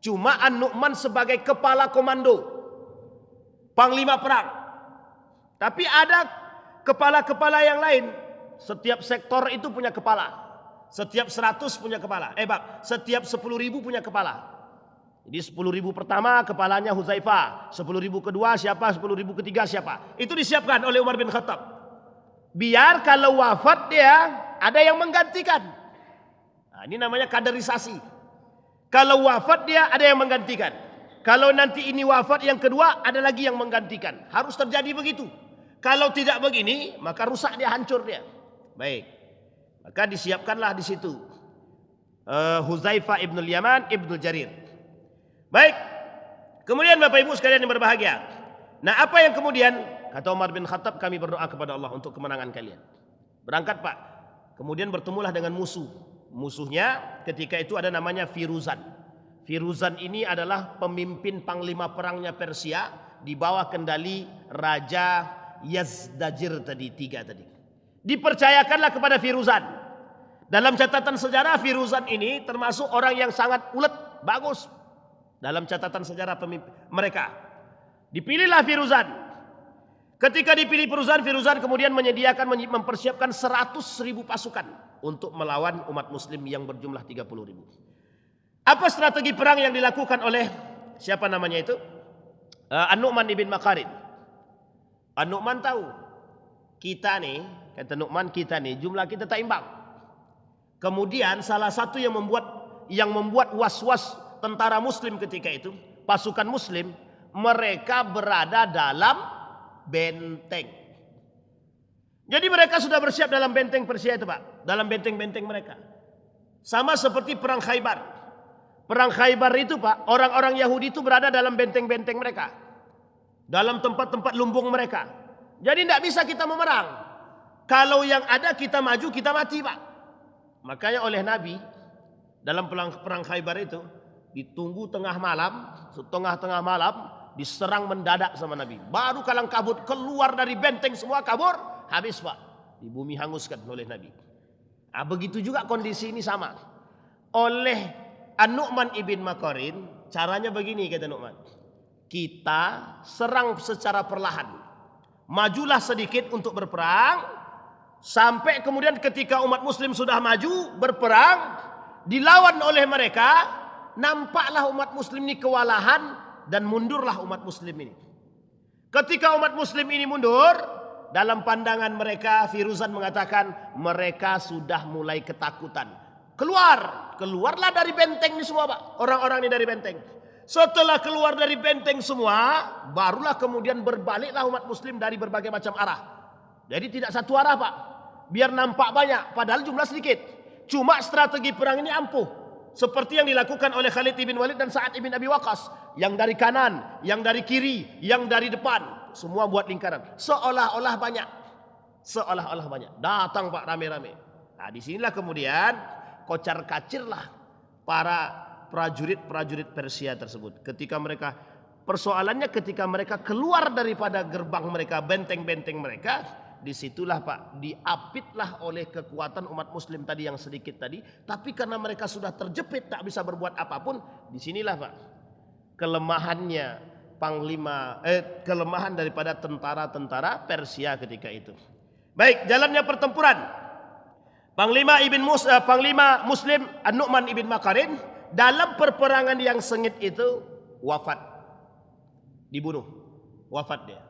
Cuma An-Nu'man sebagai kepala komando, panglima perang. Tapi ada kepala-kepala yang lain. Setiap sektor itu punya kepala. Setiap 100 punya kepala. Setiap 10.000 punya kepala. Jadi 10.000 pertama kepalanya Huzaifah. 10.000 kedua siapa? 10.000 ketiga siapa? Itu disiapkan oleh Umar bin Khattab. Biar kalau wafat dia ada yang menggantikan. Nah, ini namanya kaderisasi. Kalau wafat dia ada yang menggantikan. Kalau nanti ini wafat yang kedua ada lagi yang menggantikan. Harus terjadi begitu. Kalau tidak begini maka rusak dia, hancur dia. Baik. Maka disiapkanlah di situ Huzaifah ibn Yaman ibn Jarir. Baik. Kemudian Bapak Ibu sekalian yang berbahagia. Nah, apa yang kemudian kata Umar bin Khattab, kami berdoa kepada Allah untuk kemenangan kalian. Berangkat Pak. Kemudian bertemulah dengan musuh. Musuhnya ketika itu ada namanya Firuzan. Firuzan ini adalah pemimpin panglima perangnya Persia di bawah kendali Raja Yazdajir tiga tadi. Dipercayakanlah kepada Firuzan. Dalam catatan sejarah Firuzan ini termasuk orang yang sangat ulet, bagus. Dalam catatan sejarah mereka. Dipilihlah Firuzan. Ketika dipilih Firuzan kemudian mempersiapkan 100.000 pasukan untuk melawan umat muslim yang berjumlah 30.000. Apa strategi perang yang dilakukan oleh siapa namanya itu? An-Nu'man ibn Makarin. An-Nu'man tahu kita nih, kata Nu'man, kita nih jumlah kita tak imbang. Kemudian salah satu yang membuat was-was tentara muslim ketika itu, pasukan muslim, mereka berada dalam benteng. Jadi mereka sudah bersiap dalam benteng Persia itu Pak, dalam benteng-benteng mereka. Sama seperti perang Khaybar. Perang Khaybar itu Pak, orang-orang Yahudi itu berada dalam benteng-benteng mereka, dalam tempat-tempat lumbung mereka. Jadi tidak bisa kita memerang. Kalau yang ada kita maju, kita mati Pak. Makanya oleh Nabi dalam perang Khaybar itu ditunggu tengah malam, setengah-tengah malam diserang mendadak sama Nabi. Baru kalang kabut keluar dari benteng semua kabur, habis Pak. Di bumi hanguskan oleh Nabi. Nah, begitu juga kondisi ini sama. Oleh An-Nu'man ibn Makarin, caranya begini kata Nu'man. Kita serang secara perlahan. Majulah sedikit untuk berperang. Sampai kemudian ketika umat muslim sudah maju berperang, dilawan oleh mereka, nampaklah umat muslim ini kewalahan dan mundurlah umat muslim ini. Ketika umat muslim ini mundur, dalam pandangan mereka Firuzan mengatakan mereka sudah mulai ketakutan. Keluarlah dari benteng ini semua Pak. Orang-orang ini dari benteng. Setelah keluar dari benteng semua, barulah kemudian berbaliklah umat muslim dari berbagai macam arah. Jadi tidak satu arah Pak. Biar nampak banyak, padahal jumlah sedikit. Cuma strategi perang ini ampuh. Seperti yang dilakukan oleh Khalid ibn Walid dan Sa'ad ibn Abi Waqqas. Yang dari kanan, yang dari kiri, yang dari depan. Semua buat lingkaran. Seolah-olah banyak. Seolah-olah banyak. Datang Pak rame-rame. Nah disinilah kemudian kocar-kacirlah para prajurit-prajurit Persia tersebut. Persoalannya ketika mereka keluar daripada gerbang mereka, benteng-benteng mereka, disitulah Pak, diapitlah oleh kekuatan umat muslim tadi yang sedikit tadi. Tapi karena mereka sudah terjepit, tak bisa berbuat apapun, disinilah Pak, kelemahan daripada tentara-tentara Persia ketika itu. Baik, jalannya pertempuran. Panglima Muslim An-Nu'man ibn Makarin dalam perperangan yang sengit itu wafat, dibunuh, wafat dia.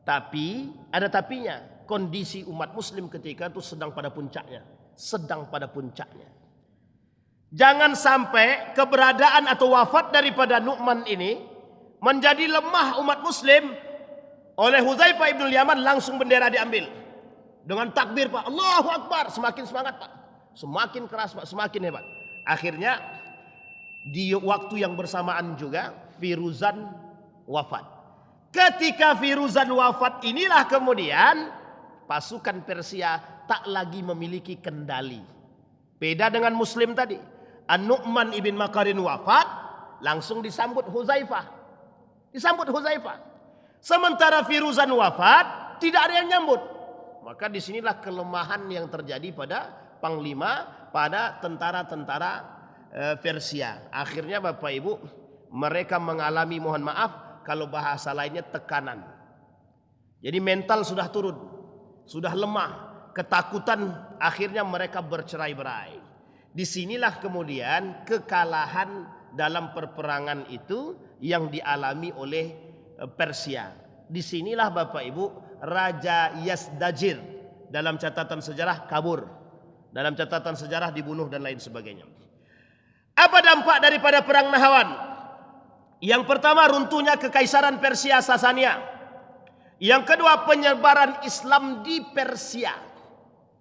Tapi ada tapinya, kondisi umat muslim ketika itu sedang pada puncaknya, sedang pada puncaknya. Jangan sampai keberadaan atau wafat daripada Nu'man ini menjadi lemah umat muslim. Oleh Hudzaifah ibn Yaman langsung bendera diambil. Dengan takbir Pak, Allahu Akbar, semakin semangat Pak. Semakin keras Pak, semakin hebat. Akhirnya di waktu yang bersamaan juga Firuzan wafat. Ketika Firuzan wafat inilah kemudian pasukan Persia tak lagi memiliki kendali. Beda dengan Muslim tadi. An-Nu'man ibn Makarin wafat, langsung disambut Hudzaifah. Disambut Hudzaifah. Sementara Firuzan wafat, tidak ada yang nyambut. Maka disinilah kelemahan yang terjadi pada panglima, pada tentara-tentara Persia. Akhirnya Bapak Ibu, mereka mengalami, mohon maaf kalau bahasa lainnya, tekanan. Jadi mental sudah turun, sudah lemah, ketakutan, akhirnya mereka bercerai-berai. Disinilah kemudian kekalahan dalam perperangan itu yang dialami oleh Persia. Disinilah Bapak Ibu, Raja Yazdajir dalam catatan sejarah kabur, dalam catatan sejarah dibunuh dan lain sebagainya. Apa dampak daripada perang Nahawan? Yang pertama, runtuhnya kekaisaran Persia Sasania. Yang kedua, penyebaran Islam di Persia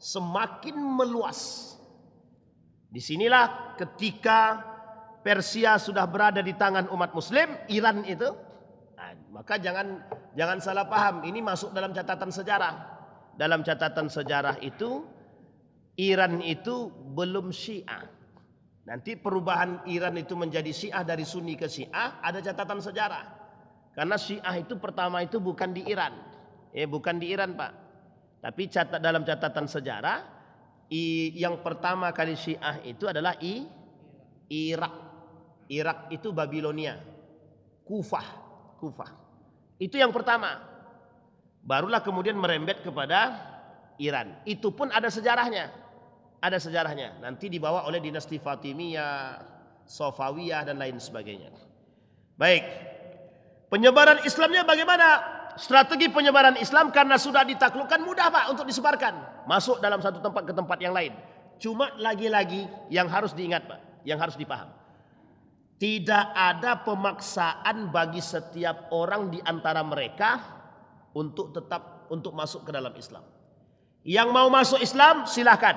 semakin meluas. Disinilah ketika Persia sudah berada di tangan umat muslim, Iran itu, maka jangan salah paham, ini masuk dalam catatan sejarah. Dalam catatan sejarah itu, Iran itu belum Syiah. Nanti perubahan Iran itu menjadi Syiah, dari Sunni ke Syiah, ada catatan sejarah. Karena Syiah itu pertama itu bukan di Iran. Bukan di Iran Pak. Tapi dalam catatan sejarah, yang pertama kali Syiah itu adalah Irak. Irak itu Babilonia. Kufah. Itu yang pertama. Barulah kemudian merembet kepada Iran. Itu pun ada sejarahnya. Ada sejarahnya. Nanti dibawa oleh dinasti Fatimiyah, Safawiyah dan lain sebagainya. Baik. Penyebaran Islamnya bagaimana? Strategi penyebaran Islam karena sudah ditaklukkan mudah Pak untuk disebarkan. Masuk dalam satu tempat ke tempat yang lain. Cuma lagi-lagi yang harus diingat Pak, yang harus dipaham. Tidak ada pemaksaan bagi setiap orang di antara mereka untuk tetap masuk ke dalam Islam. Yang mau masuk Islam silahkan.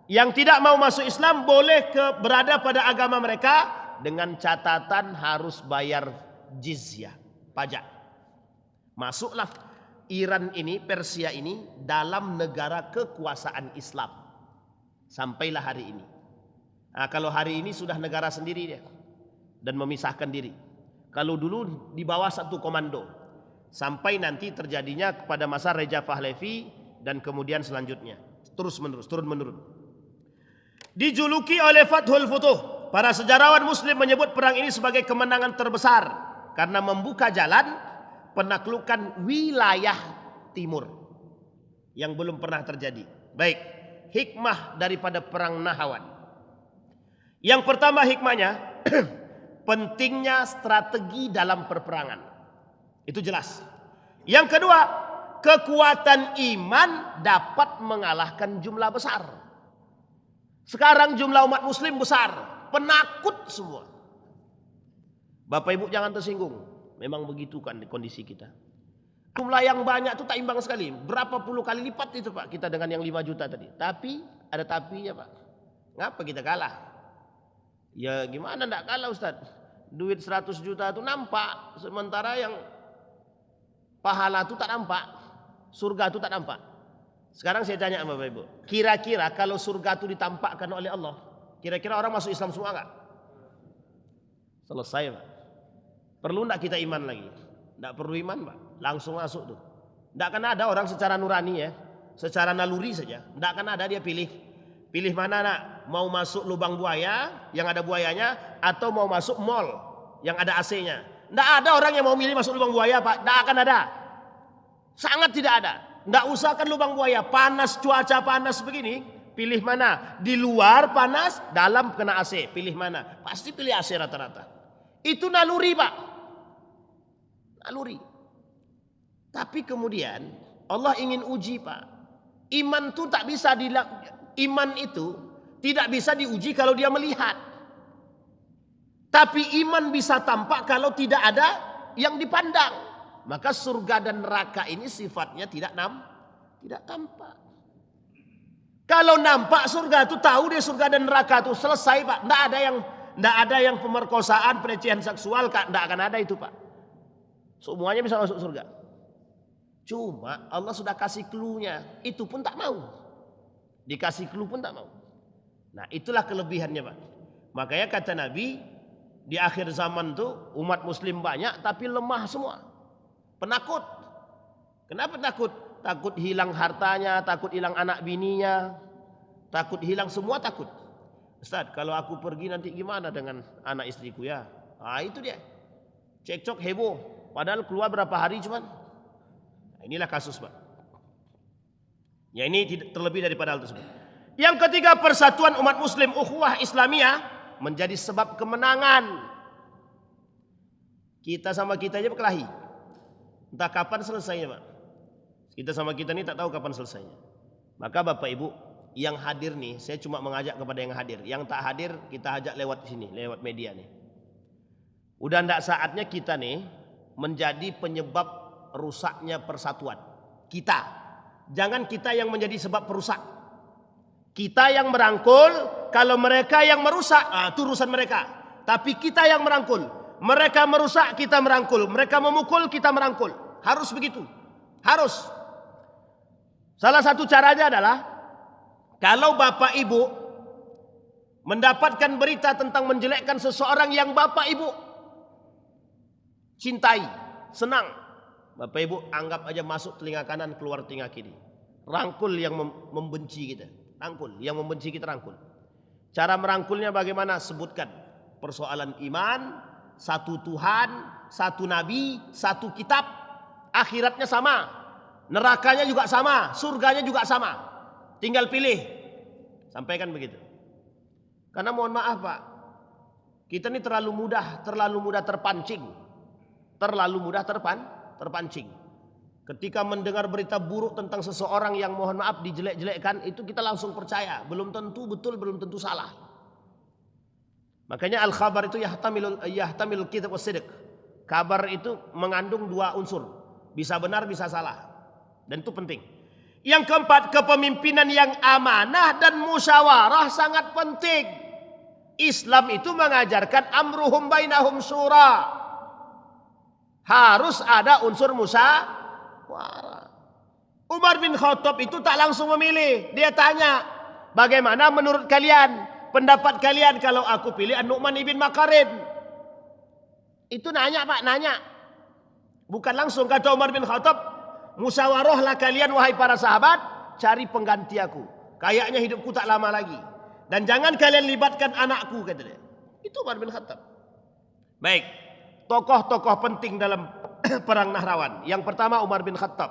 Yang tidak mau masuk Islam boleh berada pada agama mereka dengan catatan harus bayar jizyah, pajak. Masuklah Iran ini, Persia ini dalam negara kekuasaan Islam. Sampailah hari ini. Nah, kalau hari ini sudah negara sendiri dia dan memisahkan diri. Kalau dulu di bawah satu komando. Sampai nanti terjadinya pada masa Reja Pahlavi dan kemudian selanjutnya. Terus menerus, turun menurun. Dijuluki oleh Fathul Futuh. Para sejarawan muslim menyebut perang ini sebagai kemenangan terbesar karena membuka jalan penaklukan wilayah timur yang belum pernah terjadi. Baik, hikmah daripada perang Nahawan. Yang pertama hikmahnya, pentingnya strategi dalam perperangan. Itu jelas. Yang kedua, kekuatan iman dapat mengalahkan jumlah besar. Sekarang jumlah umat muslim besar, penakut semua. Bapak Ibu jangan tersinggung. Memang begitu kan kondisi kita. Jumlah yang banyak itu tak imbang sekali. Berapa puluh kali lipat itu Pak kita dengan yang 5 juta tadi. Tapi ada tapinya Pak. Ngapa kita kalah? Ya gimana enggak kalah Ustaz? Duit 100 juta itu nampak. Sementara yang pahala itu tak nampak. Surga itu tak nampak. Sekarang saya tanya sama Bapak Ibu. Kira-kira kalau surga itu ditampakkan oleh Allah, kira-kira orang masuk Islam semua enggak? Selesai Pak. Perlu enggak kita iman lagi? Enggak perlu iman Pak. Langsung masuk tuh. Enggak akan ada orang secara nurani ya. Secara naluri saja. Enggak akan ada dia pilih. Pilih mana nak? Mau masuk lubang buaya yang ada buayanya atau mau masuk mall yang ada AC-nya. Enggak ada orang yang mau milih masuk lubang buaya Pak. Enggak akan ada. Sangat tidak ada. Enggak usah kan lubang buaya. Panas, cuaca panas begini. Pilih mana? Di luar panas, dalam kena AC. Pilih mana? Pasti pilih AC rata-rata. Itu naluri, Pak. Naluri. Tapi kemudian Allah ingin uji, Pak. Iman itu tak bisa iman itu tidak bisa diuji kalau dia melihat. Tapi iman bisa tampak kalau tidak ada yang dipandang. Maka surga dan neraka ini sifatnya tidak tampak. Kalau nampak surga itu tahu dia surga dan neraka itu selesai, Pak. Tidak ada yang pemerkosaan, pelecehan seksual, tidak akan ada itu, Pak. Semuanya bisa masuk surga. Cuma Allah sudah kasih clue-nya, itu pun tak mau. Dikasih clue pun tak mau. Nah, itulah kelebihannya, Pak. Makanya kata Nabi, di akhir zaman tuh umat muslim banyak tapi lemah semua. Penakut. Kenapa takut? Takut hilang hartanya, takut hilang anak bininya, takut hilang semua takut. Ustaz, kalau aku pergi nanti gimana dengan anak istriku ya? Ah, itu dia. Cekcok heboh. Padahal keluar berapa hari cuman. Nah, inilah kasus, Pak. Ya, ini terlebih daripada hal tersebut. Yang ketiga, persatuan umat muslim, ukhuwah Islamiyah menjadi sebab kemenangan. Kita sama kita aja berkelahi. Entah kapan selesainya, Pak. Kita sama kita ini tak tahu kapan selesainya. Maka Bapak Ibu yang hadir nih, saya cuma mengajak kepada yang hadir. Yang tak hadir kita ajak lewat sini, lewat media nih. Udah ndak saatnya kita nih menjadi penyebab rusaknya persatuan. Kita. Jangan kita yang menjadi sebab perusak. Kita yang merangkul, kalau mereka yang merusak, itu urusan mereka. Tapi kita yang merangkul. Mereka merusak, kita merangkul. Mereka memukul, kita merangkul. Harus begitu. Harus. Salah satu caranya adalah kalau Bapak Ibu mendapatkan berita tentang menjelekkan seseorang yang Bapak Ibu cintai, senang, Bapak Ibu anggap aja masuk telinga kanan, keluar telinga kiri. Rangkul yang membenci kita. Rangkul, yang membenci kita rangkul. Cara merangkulnya bagaimana? Sebutkan persoalan iman, satu Tuhan, satu Nabi, satu kitab, akhiratnya sama. Nerakanya juga sama, surganya juga sama. Tinggal pilih. Sampaikan begitu. Karena mohon maaf, Pak, kita ini terlalu mudah terpancing. Terlalu mudah terpancing. Ketika mendengar berita buruk tentang seseorang yang mohon maaf dijelek-jelekkan, itu kita langsung percaya. Belum tentu betul, belum tentu salah. Makanya al-khabar itu yahtamilul kitab was-sidq. Kabar itu mengandung dua unsur. Bisa benar, bisa salah. Dan itu penting. Yang keempat, kepemimpinan yang amanah dan musyawarah sangat penting. Islam itu mengajarkan amruhum bainahum syura. Harus ada unsur musyawarah. Umar bin Khattab itu tak langsung memilih. Dia tanya, bagaimana menurut kalian? Pendapat kalian kalau aku pilih An-Nu'man ibn Makarin? Itu nanya, Pak, nanya. Bukan langsung kata Umar bin Khattab, musyawarahlah kalian wahai para sahabat, cari pengganti aku. Kayaknya hidupku tak lama lagi. Dan jangan kalian libatkan anakku, kata dia. Itu Umar bin Khattab. Baik, tokoh-tokoh penting dalam perang Nahrawan. Yang pertama Umar bin Khattab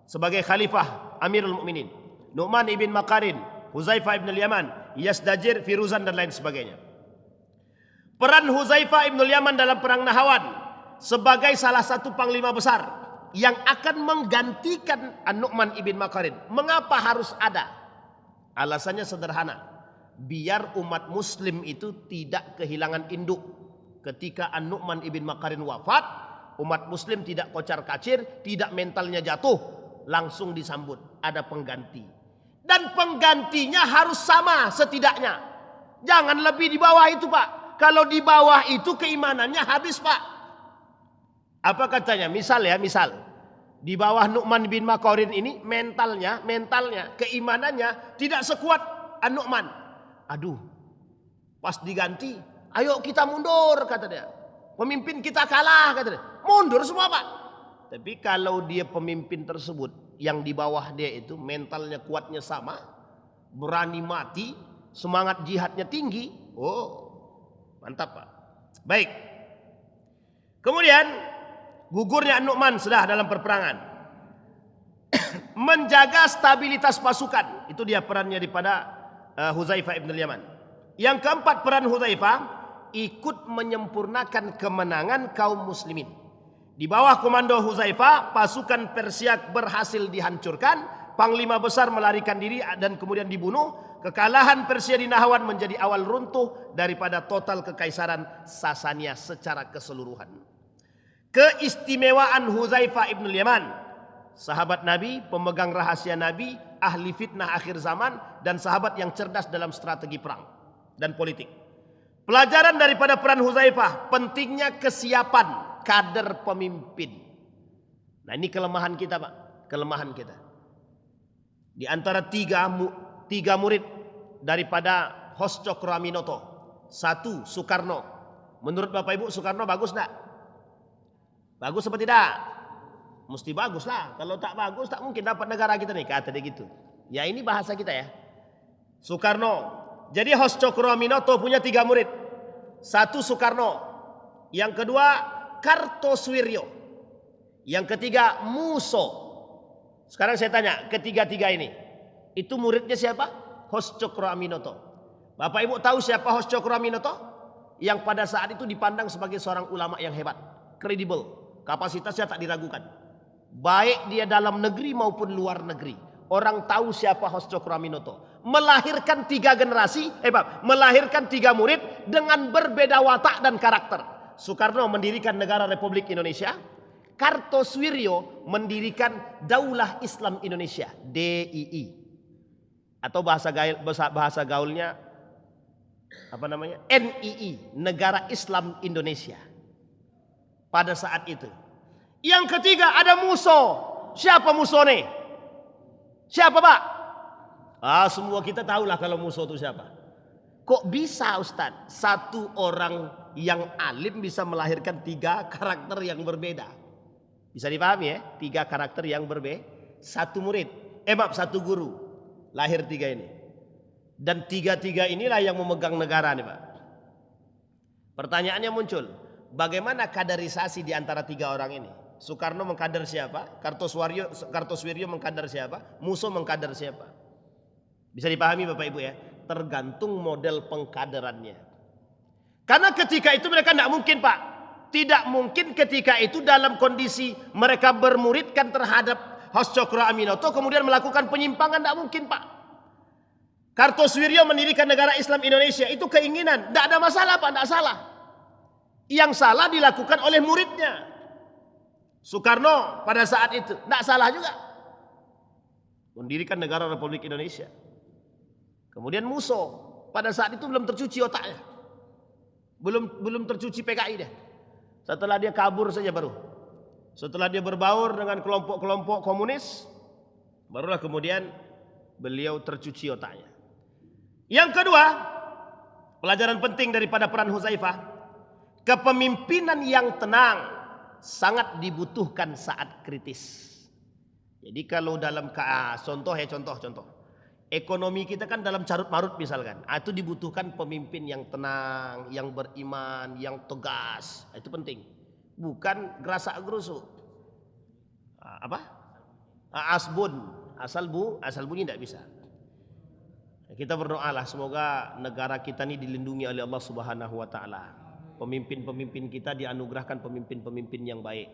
sebagai khalifah Amirul Mukminin. Nu'man ibn Makarin, Huzaifah ibn al-Yaman, Yazdajir, Firuzan dan lain sebagainya. Peran Huzaifah ibn al-Yaman dalam perang Nahrawan sebagai salah satu panglima besar yang akan menggantikan An-Nu'man ibn Makarin. Mengapa harus ada? Alasannya sederhana. Biar umat muslim itu tidak kehilangan induk. Ketika An-Nu'man ibn Makarin wafat, umat muslim tidak kocar-kacir, tidak mentalnya jatuh, langsung disambut. Ada pengganti. Dan penggantinya harus sama setidaknya. Jangan lebih di bawah itu, Pak. Kalau di bawah itu keimanannya habis, Pak. Apa katanya? Misal di bawah Nu'man bin Makarin ini mentalnya, keimanannya tidak sekuat An-Nu'man. Aduh, pas diganti, ayo kita mundur, kata dia. Pemimpin kita kalah, kata dia. Mundur semua, Pak. Tapi kalau dia pemimpin tersebut yang di bawah dia itu mentalnya kuatnya sama, berani mati, semangat jihadnya tinggi, oh mantap, Pak. Baik. Kemudian gugurnya An-Nu'man sudah dalam perperangan. menjaga stabilitas pasukan. Itu dia perannya daripada Hudzaifah ibn al-Yaman. Yang keempat, peran Hudzaifah ikut menyempurnakan kemenangan kaum muslimin. Di bawah komando Hudzaifah, pasukan Persia berhasil dihancurkan, panglima besar melarikan diri dan kemudian dibunuh. Kekalahan Persia di Nahwan menjadi awal runtuh daripada total kekaisaran Sasania secara keseluruhan. Keistimewaan Hudzaifah ibn al-Yaman, sahabat Nabi, pemegang rahasia Nabi, ahli fitnah akhir zaman, dan sahabat yang cerdas dalam strategi perang dan politik. Pelajaran daripada peran Hudzaifah, pentingnya kesiapan kader pemimpin. Nah, ini kelemahan kita, Pak. Kelemahan kita. Di antara tiga murid daripada Hoscokraminoto. Satu, Soekarno. Menurut Bapak Ibu, Soekarno bagus enggak? Bagus apa tidak? Mesti bagus lah. Kalau tak bagus, tak mungkin dapat negara kita nih. Kata dia gitu. Ya, ini bahasa kita ya. Soekarno. Jadi Hoscokraminoto punya 3 murid. Satu, Soekarno. Yang kedua, Kartosuwiryo. Yang ketiga, Muso. Sekarang saya tanya, ketiga-tiga ini, itu muridnya siapa? Hoscokraminoto. Bapak Ibu tahu siapa Hoscokraminoto? Yang pada saat itu dipandang sebagai seorang ulama yang hebat, kredibel, kapasitasnya tak diragukan. Baik dia dalam negeri maupun luar negeri, orang tahu siapa Hoscokraminoto. Melahirkan 3 generasi, melahirkan 3 murid dengan berbeda watak dan karakter. Soekarno mendirikan negara Republik Indonesia. Kartosuwiryo mendirikan Daulah Islam Indonesia, DII. Atau bahasa gaulnya apa namanya? NII, Negara Islam Indonesia. Pada saat itu. Yang ketiga ada Muso. Siapa Muso nih? Siapa, Pak? Semua kita tahulah kalau Muso itu siapa. Kok bisa, Ustadz? Satu orang yang alim bisa melahirkan 3 karakter yang berbeda. Bisa dipahami ya? 3 karakter yang berbeda. Satu murid, satu guru. Lahir 3 ini. Dan 3-3 inilah yang memegang negara nih, Pak. Pertanyaannya muncul. Bagaimana kaderisasi di antara 3 orang ini? Soekarno mengkader siapa? Kartosuwiryo mengkader siapa? Muso mengkader siapa? Bisa dipahami Bapak Ibu ya? Tergantung model pengkaderannya. Karena ketika itu mereka tidak mungkin, Pak. Tidak mungkin ketika itu dalam kondisi mereka bermuridkan terhadap Hoscokraminoto kemudian melakukan penyimpangan. Tidak mungkin, Pak. Kartosuwiryo mendirikan negara Islam Indonesia. Itu keinginan. Tidak ada masalah, Pak. Tidak salah. Yang salah dilakukan oleh muridnya. Soekarno pada saat itu. Tidak salah juga. Mendirikan negara Republik Indonesia. Kemudian Muso. Pada saat itu belum tercuci otaknya. Belum tercuci PKI dia. Setelah dia kabur saja baru. Setelah dia berbaur dengan kelompok-kelompok komunis, barulah kemudian beliau tercuci otaknya. Yang kedua, pelajaran penting daripada peran Hudzaifah, kepemimpinan yang tenang sangat dibutuhkan saat kritis. Jadi kalau dalam contoh. Ekonomi kita kan dalam carut marut misalkan. Itu dibutuhkan pemimpin yang tenang, yang beriman, yang tegas. Itu penting. Bukan gerasak gerusuk. Asal bunyi tidak bisa. Kita berdoalah semoga negara kita ini dilindungi oleh Allah Subhanahu wa taala. Pemimpin-pemimpin kita dianugerahkan pemimpin-pemimpin yang baik.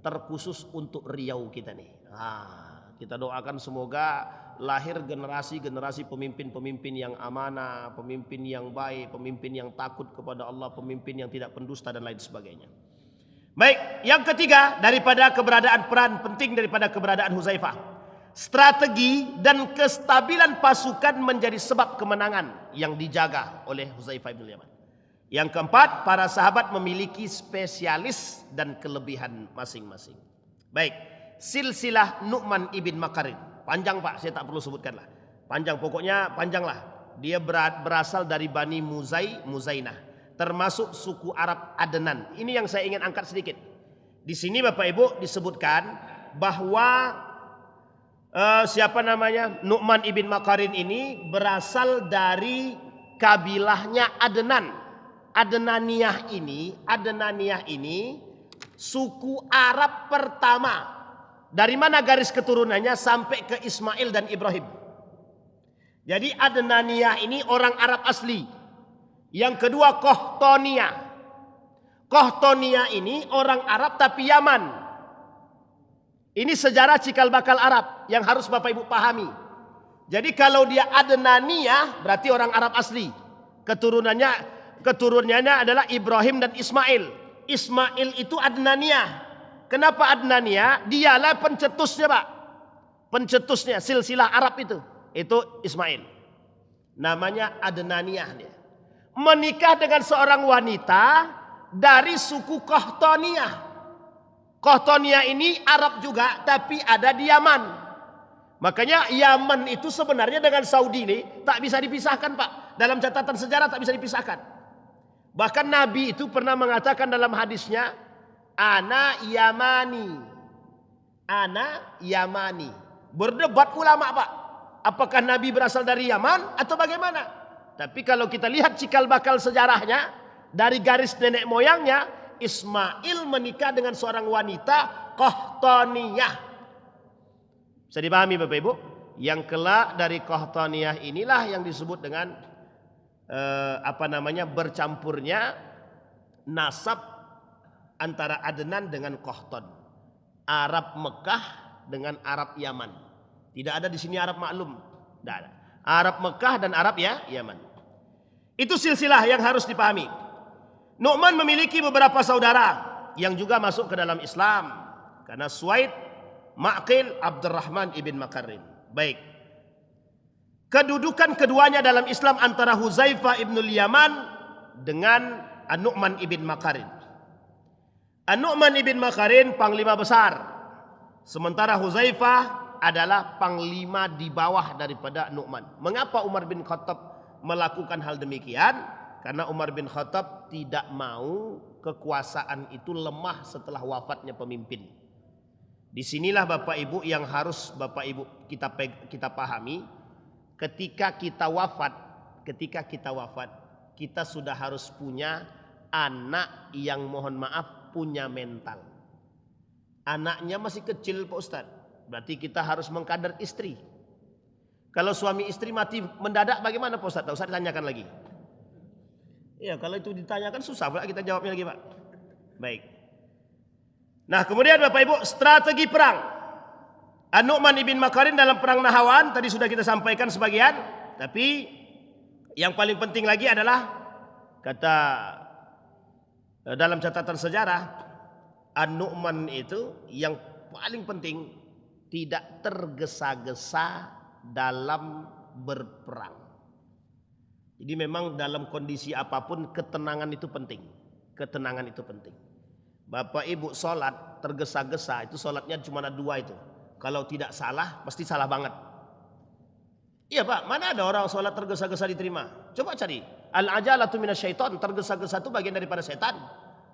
Terkhusus untuk Riau kita nih. Kita doakan semoga lahir generasi-generasi pemimpin-pemimpin yang amanah, pemimpin yang baik, pemimpin yang takut kepada Allah, pemimpin yang tidak pendusta dan lain sebagainya. Baik, yang ketiga daripada peran penting daripada keberadaan Hudzaifah, strategi dan kestabilan pasukan menjadi sebab kemenangan yang dijaga oleh Hudzaifah bin Yaman. Yang keempat, para sahabat memiliki spesialis dan kelebihan masing-masing. Baik, silsilah Nu'man ibn Makarin. Panjang, Pak, saya tak perlu sebutkan lah. Panjang, pokoknya panjang lah. Dia berasal dari Bani Muzainah. Termasuk suku Arab Adnan. Ini yang saya ingin angkat sedikit. Di sini Bapak Ibu disebutkan bahwa Nu'man ibn Makarin ini berasal dari kabilahnya Adnan. Adnaniyah ini suku Arab pertama Dari mana garis keturunannya sampai ke Ismail dan Ibrahim. Jadi Adnaniyah ini orang Arab asli. Yang kedua Qahtaniyah. Qahtaniyah ini orang Arab tapi Yaman. Ini sejarah cikal bakal Arab yang harus Bapak Ibu pahami. Jadi kalau dia Adnaniyah berarti orang Arab asli. Keturunannya adalah Ibrahim dan Ismail. Ismail itu Adnaniyah. Kenapa Adnaniyah? Dialah pencetusnya, Pak. Pencetusnya silsilah Arab itu. Itu Ismail. Namanya Adnaniyah dia. Menikah dengan seorang wanita dari suku Qahtaniyah. Qahtaniyah ini Arab juga tapi ada di Yaman. Makanya Yaman itu sebenarnya dengan Saudi ini tak bisa dipisahkan, Pak. Dalam catatan sejarah tak bisa dipisahkan. Bahkan Nabi itu pernah mengatakan dalam hadisnya, Ana Yamani. Ana Yamani. Berdebat ulama, Pak. Apakah Nabi berasal dari Yaman atau bagaimana? Tapi kalau kita lihat cikal bakal sejarahnya, dari garis nenek moyangnya, Ismail menikah dengan seorang wanita Qahtaniyah. Bisa dipahami Bapak Ibu? Yang kelak dari Qahtaniyah inilah yang disebut dengan bercampurnya nasab antara Adnan dengan Qahtan. Arab Mekah dengan Arab Yaman. Tidak ada di sini Arab maklum. Tidak ada. Arab Mekah dan Arab Yaman. Itu silsilah yang harus dipahami. Nu'man memiliki beberapa saudara yang juga masuk ke dalam Islam. Karena Suwaid, Ma'qil, Abdurrahman ibn Makarin. Baik. Kedudukan keduanya dalam Islam antara Huzaifah ibn Yaman dengan An-Nu'man ibn Makarin. An-Nu'man ibn Makarin panglima besar. Sementara Huzaifah adalah panglima di bawah daripada Nu'man. Mengapa Umar bin Khattab melakukan hal demikian? Karena Umar bin Khattab tidak mau kekuasaan itu lemah setelah wafatnya pemimpin. Disinilah Bapak Ibu yang harus Bapak Ibu kita pahami. Ketika kita wafat, kita sudah harus punya anak yang mohon maaf punya mental. Anaknya masih kecil Pak Ustadz. Berarti kita harus mengkader istri. Kalau suami istri mati mendadak bagaimana Pak Ustadz? Tak usah ditanyakan lagi. Ya kalau itu ditanyakan susah pula kita jawabnya lagi Pak. Baik. Nah kemudian Bapak Ibu strategi perang. An-Nu'man ibn Makarin dalam perang Nahawan tadi sudah kita sampaikan sebagian. Tapi yang paling penting lagi adalah kata dalam catatan sejarah An-Nu'man itu yang paling penting tidak tergesa-gesa dalam berperang. Jadi memang dalam kondisi apapun ketenangan itu penting. Ketenangan itu penting. Bapak Ibu sholat tergesa-gesa itu sholatnya cuma ada dua itu. Kalau tidak salah pasti salah banget. Iya Pak, mana ada orang sholat tergesa-gesa diterima? Coba cari. Al-ajalatu minasyaiton, tergesa-gesa itu bagian daripada setan.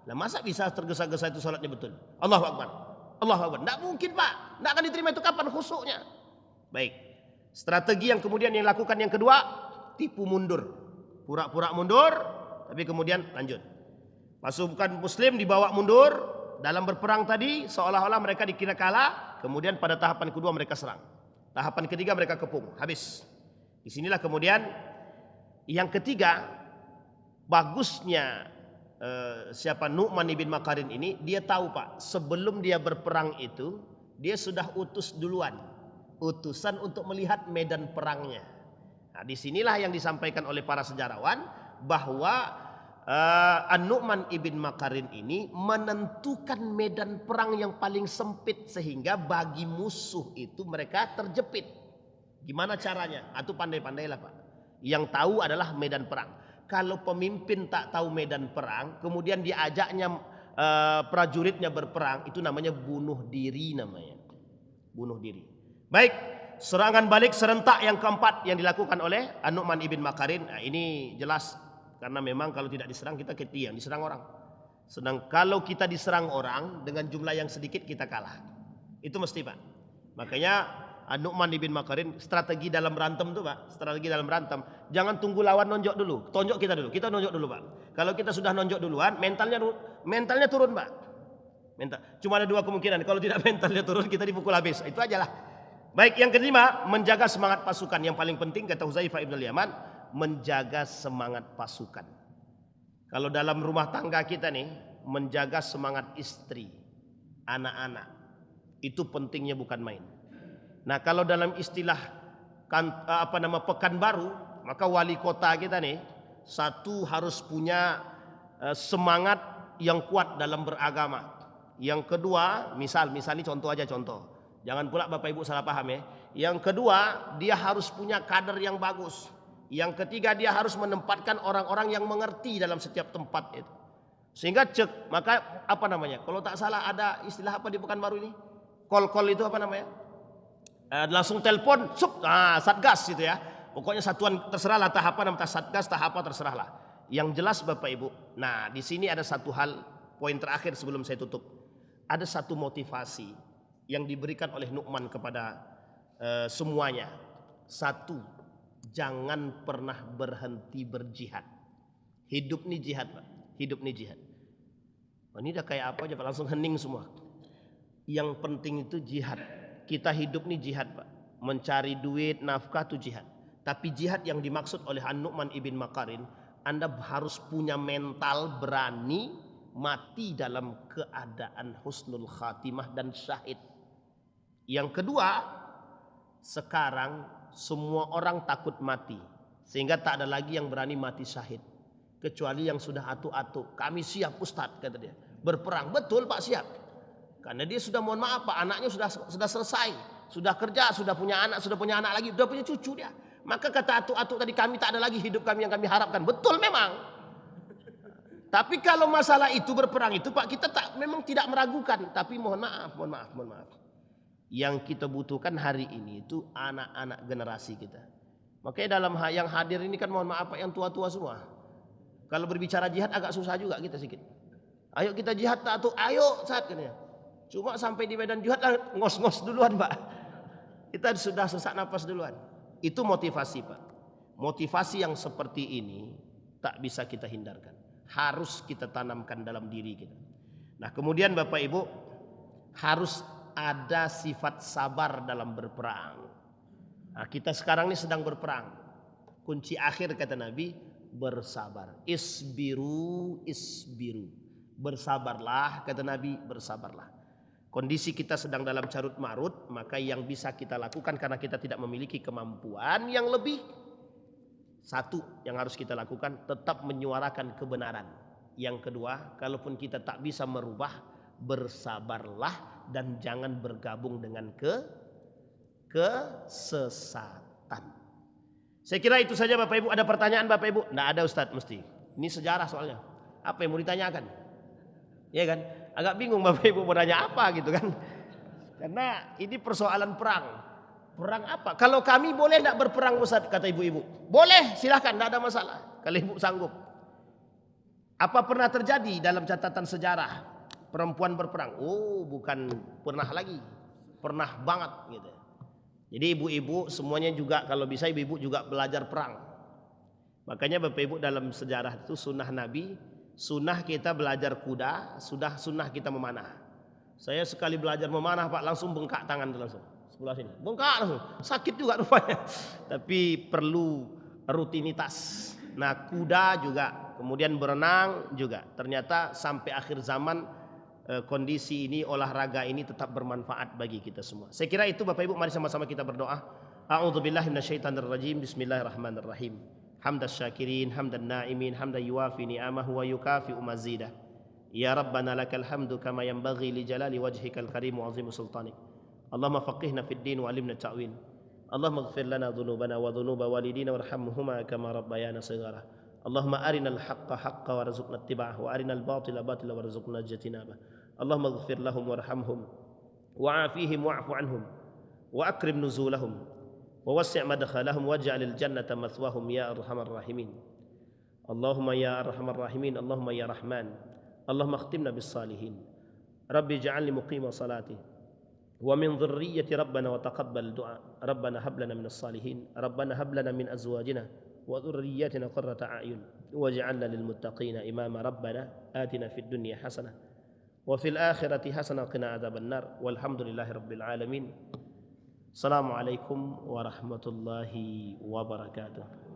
Nah masa bisa tergesa-gesa itu sholatnya betul? Allahu Akbar. Allahu Akbar. Tidak mungkin Pak. Tidak akan diterima itu kapan khusyuknya? Baik. Strategi yang kemudian yang lakukan yang kedua, tipu mundur. Pura-pura mundur, tapi kemudian lanjut. Pasukan muslim dibawa mundur dalam berperang tadi, seolah-olah mereka dikira kalah. Kemudian pada tahapan kedua mereka serang. Tahapan ketiga mereka kepung, habis. Disinilah kemudian yang ketiga, bagusnya Nu'man ibn Makarin ini, dia tahu Pak, sebelum dia berperang itu, dia sudah utus duluan. Utusan untuk melihat medan perangnya. Nah, disinilah yang disampaikan oleh para sejarawan bahwa An-Nu'man ibn Makarin ini menentukan medan perang yang paling sempit sehingga bagi musuh itu mereka terjepit. Gimana caranya? Atau pandai-pandailah Pak. Yang tahu adalah medan perang. Kalau pemimpin tak tahu medan perang, kemudian diajaknya prajuritnya berperang, itu namanya bunuh diri namanya. Bunuh diri. Baik, serangan balik serentak yang keempat yang dilakukan oleh An-Nu'man ibn Makarin. Nah, ini jelas karena memang kalau tidak diserang kita ketiang, diserang orang. Sedang kalau kita diserang orang dengan jumlah yang sedikit kita kalah. Itu mesti Pak. Makanya An-Nu'man ibn Makarin strategi dalam berantem tuh Pak. Strategi dalam berantem. Jangan tunggu lawan nonjok dulu. Tonjok kita dulu. Kita nonjok dulu Pak. Kalau kita sudah nonjok duluan, mentalnya turun Pak. Mental. Cuma ada dua kemungkinan. Kalau tidak mental dia turun, kita dipukul habis. Itu aja lah. Baik, yang kelima, menjaga semangat pasukan. Yang paling penting kata Huzaifah ibn al-Yaman, menjaga semangat pasukan. Kalau dalam rumah tangga kita nih, menjaga semangat istri, anak-anak, itu pentingnya bukan main. Nah, kalau dalam istilah pekan baru, maka wali kota kita nih satu harus punya semangat yang kuat dalam beragama. Yang kedua, misal ini contoh aja contoh. Jangan pula Bapak Ibu salah paham ya. Yang kedua, dia harus punya kader yang bagus. Yang ketiga, dia harus menempatkan orang-orang yang mengerti dalam setiap tempat itu. Sehingga maka apa namanya? Kalau tak salah ada istilah apa di Pekanbaru ini? Call itu apa namanya? Langsung telepon, satgas gitu ya. Pokoknya satuan terserahlah tahapan namanya satgas, tahap apa terserahlah. Yang jelas Bapak Ibu. Nah, di sini ada satu hal, poin terakhir sebelum saya tutup. Ada satu motivasi yang diberikan oleh Nu'man kepada semuanya. Satu, jangan pernah berhenti berjihad. Hidup nih jihad, Pak. Hidup nih jihad. Ini udah kayak apa aja Pak, langsung hening semua. Yang penting itu jihad. Kita hidup nih jihad, Pak. Mencari duit, nafkah itu jihad. Tapi jihad yang dimaksud oleh An-Nu'man ibn Makarin, Anda harus punya mental berani mati dalam keadaan husnul khatimah dan syahid. Yang kedua, sekarang semua orang takut mati, sehingga tak ada lagi yang berani mati syahid, kecuali yang sudah atu-atu. Kami siap Ustadz, kata dia, berperang. Betul Pak, siap. Karena dia sudah, mohon maaf Pak, anaknya sudah selesai, sudah kerja, sudah punya anak lagi, sudah punya cucu dia. Maka kata atu-atu tadi, kami tak ada lagi hidup kami yang kami harapkan. Betul memang. Tapi kalau masalah itu berperang itu Pak, kita memang tidak meragukan. Tapi mohon maaf. Yang kita butuhkan hari ini itu anak-anak generasi kita. Makanya dalam yang hadir ini kan mohon maaf Pak, yang tua-tua semua. Kalau berbicara jihad agak susah juga kita sedikit. Ayo kita jihad tak tuh, ayo saat katanya. Cuma sampai di medan jihad ngos-ngos duluan Pak. Kita sudah sesak napas duluan. Itu motivasi Pak. Motivasi yang seperti ini tak bisa kita hindarkan. Harus kita tanamkan dalam diri kita. Nah, kemudian Bapak Ibu, harus ada sifat sabar dalam berperang. Nah, kita sekarang ini sedang berperang. Kunci akhir kata Nabi, bersabar. Isbiru. Bersabarlah kata Nabi, bersabarlah. Kondisi kita sedang dalam carut marut, maka yang bisa kita lakukan karena kita tidak memiliki kemampuan yang lebih, satu yang harus kita lakukan, tetap menyuarakan kebenaran. Yang kedua, kalaupun kita tak bisa merubah, bersabarlah dan jangan bergabung dengan kesesatan. Saya kira itu saja Bapak Ibu. Ada pertanyaan Bapak Ibu? Nggak ada Ustadz mesti. Ini sejarah soalnya. Apa yang mau ditanyakan? Ya kan? Agak bingung Bapak Ibu mau nanya apa gitu kan. Karena ini persoalan perang. Perang apa? Kalau kami boleh tidak berperang Ustaz, kata ibu-ibu. Boleh, silahkan, tidak ada masalah. Kalau ibu sanggup. Apa pernah terjadi dalam catatan sejarah perempuan berperang? Oh, bukan pernah lagi. Pernah banget gitu. Jadi ibu-ibu semuanya juga, kalau bisa ibu-ibu juga belajar perang. Makanya Bapak Ibu dalam sejarah itu sunnah Nabi, sunnah kita belajar kuda, sunnah kita memanah. Saya sekali belajar memanah Pak, langsung bengkak tangan langsung. Sebelah sini, bengkak langsung, sakit juga rupanya. Tapi perlu rutinitas. Nah, kuda juga, kemudian berenang juga. Ternyata sampai akhir zaman kondisi ini, olahraga ini tetap bermanfaat bagi kita semua. Saya kira itu Bapak Ibu, mari sama-sama kita berdoa. A'udzubillahi minasyaitonirrajim. Bismillahirrahmanirrahim. Hamdas syakirin, hamdan na'imin, hamdan yuwafi ni'amahu wa yukafi'u mazidah. Ya Rabbana lakal hamdu kama yanbaghi li jalali wajhikal karim wa 'azimi sultanik. Allahumma faqihna fid din wa 'allimna ta'wil. Allahumma ighfir lana dhunubana wa dhunuba walidina warhamhuma kama rabbayana shighara. Allahumma arinal haqqa haqqan warzuqna ittiba'ah wa arinal batila batila warzuqna ijtinabah. Allahumma ighfir lahum warhamhum wa'afihim wa'fu 'anhum wa akrim nuzulahum wa wassi' madkhalahum waj'alil jannata mathwahum ya arhamar rahimin. Allahumma ya arhamar rahimin, Allahumma ya rahman. Allahumma akhtimna bis salihin. Rabbi ij'alni muqima salati wa min dhurriyyati rabbana wa taqabbal du'a. Rabbana hab lana minas salihin. Rabbana hab lana min azwajina wa dhurriyyatina qurrata a'yun waj'alna lil muttaqina imama. Rabbana atina fid dunya hasanah wa fil akhirati hasanah wa qina adzabannar. Walhamdulillahirabbil alamin. Assalamualaikum warahmatullahi wabarakatuh.